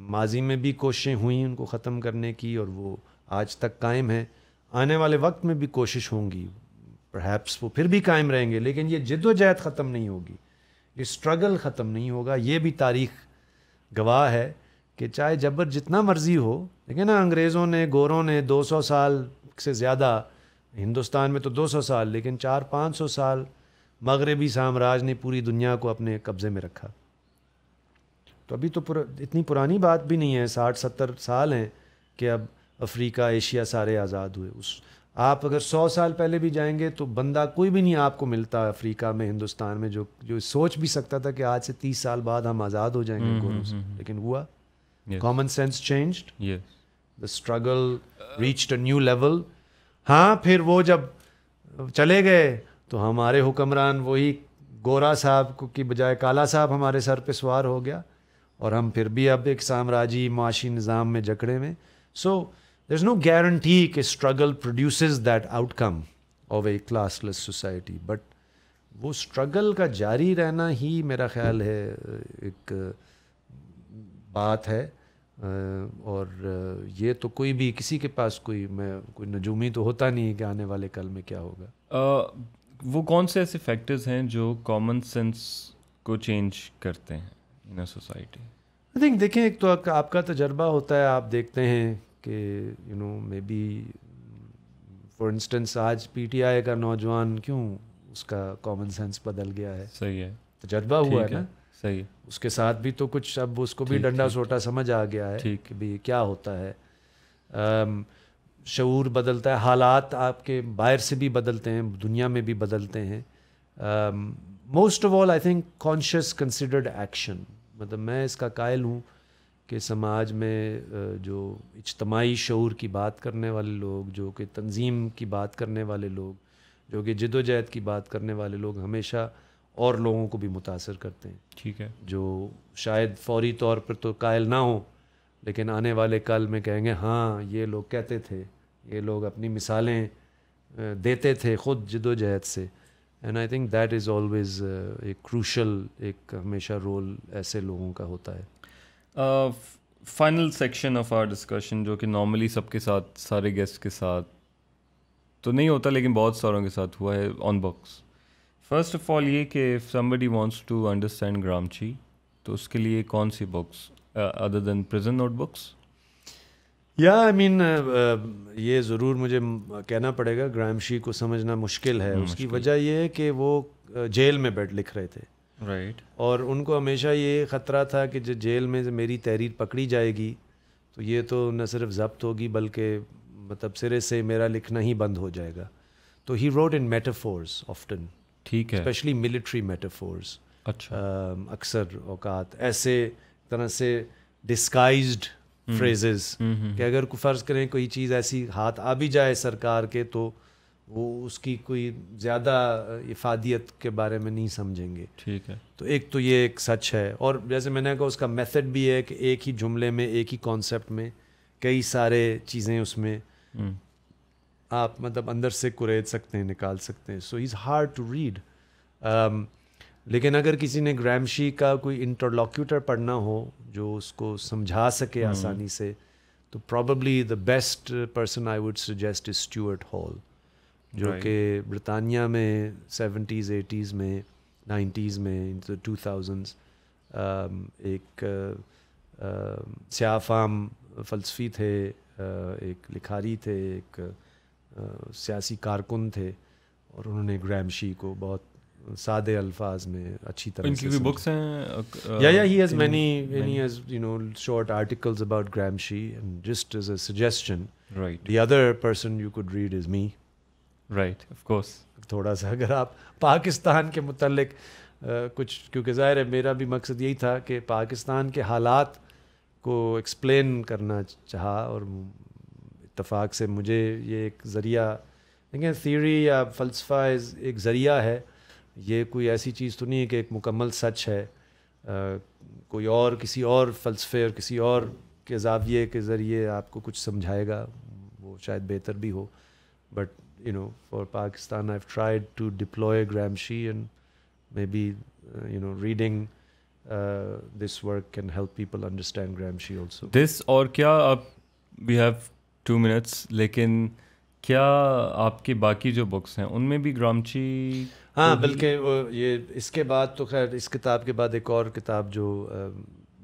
Speaker 2: ماضی میں بھی کوششیں ہوئیں ان کو ختم کرنے کی اور وہ آج تک قائم ہیں. آنے والے وقت میں بھی کوشش ہوں گی, پرہیپس وہ پھر بھی قائم رہیں گے, لیکن یہ جد و جہد ختم نہیں ہوگی, یہ اسٹرگل ختم نہیں ہوگا. یہ بھی تاریخ گواہ ہے کہ چاہے جبر جتنا مرضی ہو, لیکن نا انگریزوں نے, گوروں نے 200 سال سے زیادہ, ہندوستان میں تو 200 سال, لیکن 400-500 سال مغربی سامراج نے پوری دنیا کو اپنے قبضے میں رکھا. تو ابھی تو اتنی پرانی بات بھی نہیں ہے, 60-70 سال ہیں کہ اب افریقہ, ایشیا سارے آزاد ہوئے. آپ اگر 100 سال پہلے بھی جائیں گے تو بندہ کوئی بھی نہیں آپ کو ملتا افریقہ میں, ہندوستان میں, جو سوچ بھی سکتا تھا کہ آج سے 30 سال بعد ہم آزاد ہو جائیں گے گوروں سے. لیکن ہوا, common sense changed, the struggle reached a new level. ہاں پھر وہ جب چلے گئے تو ہمارے حکمران وہی گورا صاحب کی بجائے کالا صاحب ہمارے سر پہ سوار ہو گیا, اور ہم پھر بھی اب ایک سامراجی معاشی نظام میں جکڑے میں. سو دیر از نو گارنٹی کہ struggle produces that out come of a class less society, but وہ اسٹرگل کا جاری رہنا ہی میرا خیال ہے ایک بات ہے. اور یہ تو کوئی بھی کسی کے پاس کوئی نجومی تو ہوتا نہیں کہ آنے والے کل میں کیا ہوگا.
Speaker 1: وہ کون سے ایسے فیکٹرز ہیں جو کامن سینس کو چینج کرتے ہیں ان سوسائٹی؟
Speaker 2: آئی تھنک دیکھیں, ایک تو آپ کا تجربہ ہوتا ہے, آپ دیکھتے ہیں کہ مے بی فار انسٹنس آج PTI کا نوجوان کیوں اس کا کامن سینس بدل گیا ہے.
Speaker 1: صحیح ہے,
Speaker 2: تجربہ ہوا ہے نا.
Speaker 1: صحیح.
Speaker 2: اس کے ساتھ بھی تو کچھ اب اس کو بھی ڈنڈا سوٹا سمجھ آ گیا ہے کہ بھی کیا ہوتا ہے. شعور بدلتا ہے, حالات آپ کے باہر سے بھی بدلتے ہیں, دنیا میں بھی بدلتے ہیں. Most of all I think conscious considered action. مطلب میں اس کا قائل ہوں کہ سماج میں جو اجتماعی شعور کی بات کرنے والے لوگ, جو کہ تنظیم کی بات کرنے والے لوگ, جو کہ جد و جہد کی بات کرنے والے لوگ ہمیشہ اور لوگوں کو بھی متاثر کرتے ہیں.
Speaker 1: ٹھیک ہے. جو
Speaker 2: شاید فوری طور پر تو قائل نہ ہوں, لیکن آنے والے کل میں کہیں گے ہاں یہ لوگ کہتے تھے, یہ لوگ اپنی مثالیں دیتے تھے خود جد و جہد سے. And I think that is always ایک کروشل, ایک ہمیشہ رول ایسے لوگوں کا ہوتا ہے.
Speaker 1: Final section of our discussion, جو کہ نارملی سب کے ساتھ, سارے گیسٹ کے ساتھ تو نہیں ہوتا لیکن بہت ساروں کے ساتھ ہوا ہے, آن بکس. فرسٹ آف آل یہ کہ if somebody wants to understand گرامچی تو اس کے لیے کون سی بکس ادر دین پرزن نوٹ بکس؟
Speaker 2: یا آئی مین یہ ضرور مجھے کہنا پڑے گا, گرامشی کو سمجھنا مشکل ہے. اس کی وجہ یہ ہے کہ وہ جیل میں بیٹھ لکھ رہے تھے,
Speaker 1: رائٹ,
Speaker 2: اور ان کو ہمیشہ یہ خطرہ تھا کہ جو جیل میں میری تحریر پکڑی جائے گی تو یہ تو نہ صرف ضبط ہوگی بلکہ مطلب سرے سے میرا لکھنا ہی بند ہو جائے گا. تو ہی روٹ ان میٹافورز آفٹن,
Speaker 1: ٹھیک ہے,
Speaker 2: اسپیشلی ملٹری میٹافورز.
Speaker 1: اچھا,
Speaker 2: اکثر اوقات ایسے طرح سے ڈسکائزڈ فریزز کہ اگر کوئی فرض کریں کوئی چیز ایسی ہاتھ آ بھی جائے سرکار کے تو وہ اس کی کوئی زیادہ افادیت کے بارے میں نہیں سمجھیں گے.
Speaker 1: ٹھیک ہے.
Speaker 2: تو ایک تو یہ ایک سچ ہے, اور جیسے میں نے کہا اس کا میتھڈ بھی ہے کہ ایک ہی جملے میں, ایک ہی کانسیپٹ میں کئی سارے چیزیں اس میں آپ مطلب اندر سے کرید سکتے ہیں, نکال سکتے ہیں. سو از ہارڈ ٹو ریڈ. لیکن اگر کسی نے گرامشی کا کوئی انٹرلوکیوٹر پڑھنا ہو جو اس کو سمجھا سکے آسانی سے, تو probably the best person I would suggest is Stewart hall, جو کہ برطانیہ میں 70s 80s میں 90s میں 2000s ایک سیاہ فام فلسفی تھے, ایک لکھاری تھے, ایک سیاسی کارکن تھے, اور انہوں نے گرامشی کو بہت سادے الفاظ میں اچھی طرح سے.
Speaker 1: ان کی بکس ہیں,
Speaker 2: he has many he has short articles about Gramsci, and just as a suggestion,
Speaker 1: right,
Speaker 2: the other person you could read is me.
Speaker 1: Right of course.
Speaker 2: تھوڑا سا اگر آپ پاکستان کے متعلق کچھ, کیونکہ ظاہر ہے میرا بھی مقصد یہی تھا کہ پاکستان کے حالات کو ایکسپلین کرنا چاہا, اور اتفاق سے مجھے یہ ایک ذریعہ, دیکھیں تھیوری یا فلسفہ ایک ذریعہ ہے, یہ کوئی ایسی چیز تو نہیں ہے کہ ایک مکمل سچ ہے. کوئی اور کسی اور فلسفے اور کسی اور کے زاویے کے ذریعے آپ کو کچھ سمجھائے گا, وہ شاید بہتر بھی ہو. But for Pakistan I've tried to deploy Gramsci, and maybe reading this work can help people understand Gramsci also.
Speaker 1: This اور کیا آپ we have 2 minutes, لیکن کیا آپ کی باقی جو بکس ہیں ان میں بھی گرامچی؟
Speaker 2: ہاں بلکہ یہ اس کے بعد تو خیر اس کتاب کے بعد ایک اور کتاب جو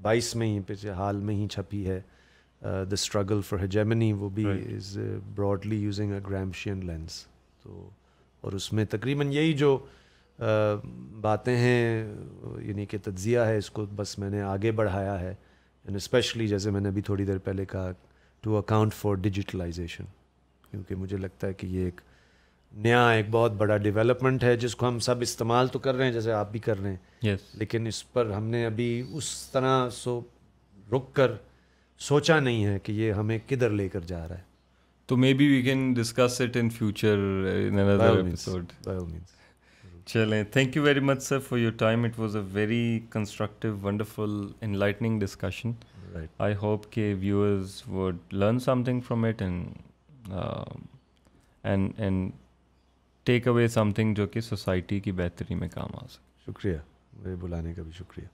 Speaker 2: 22 میں ہی پچھلے حال میں ہی چھپی ہے, The Struggle for Hegemony, وہ بھی is broadly using a Gramscian lens. تو اور اس میں تقریباً یہی جو باتیں ہیں, یعنی کہ تجزیہ ہے, اس کو بس میں نے آگے بڑھایا ہے, اینڈ اسپیشلی جیسے میں نے ابھی تھوڑی دیر پہلے کہا, ٹو اکاؤنٹ فار ڈیجیٹلائزیشن, کیونکہ مجھے لگتا ہے کہ یہ ایک نیا ایک بہت بڑا ڈیولپمنٹ ہے جس کو ہم سب استعمال تو کر رہے ہیں, جیسے آپ بھی کر رہے ہیں,
Speaker 1: yes.
Speaker 2: لیکن اس پر ہم نے ابھی اس طرح رک کر سوچا نہیں ہے کہ یہ ہمیں کدھر لے کر جا رہا ہے.
Speaker 1: تو maybe we can discuss it in future in another episode. چلیں, thank you very much sir for your time. It was a very constructive, wonderful, enlightening discussion. I hope کہ viewers would learn something from it and take away something جو کہ society کی بہتری میں کام آ سکے.
Speaker 2: شکریہ, میرے بلانے کا بھی شکریہ.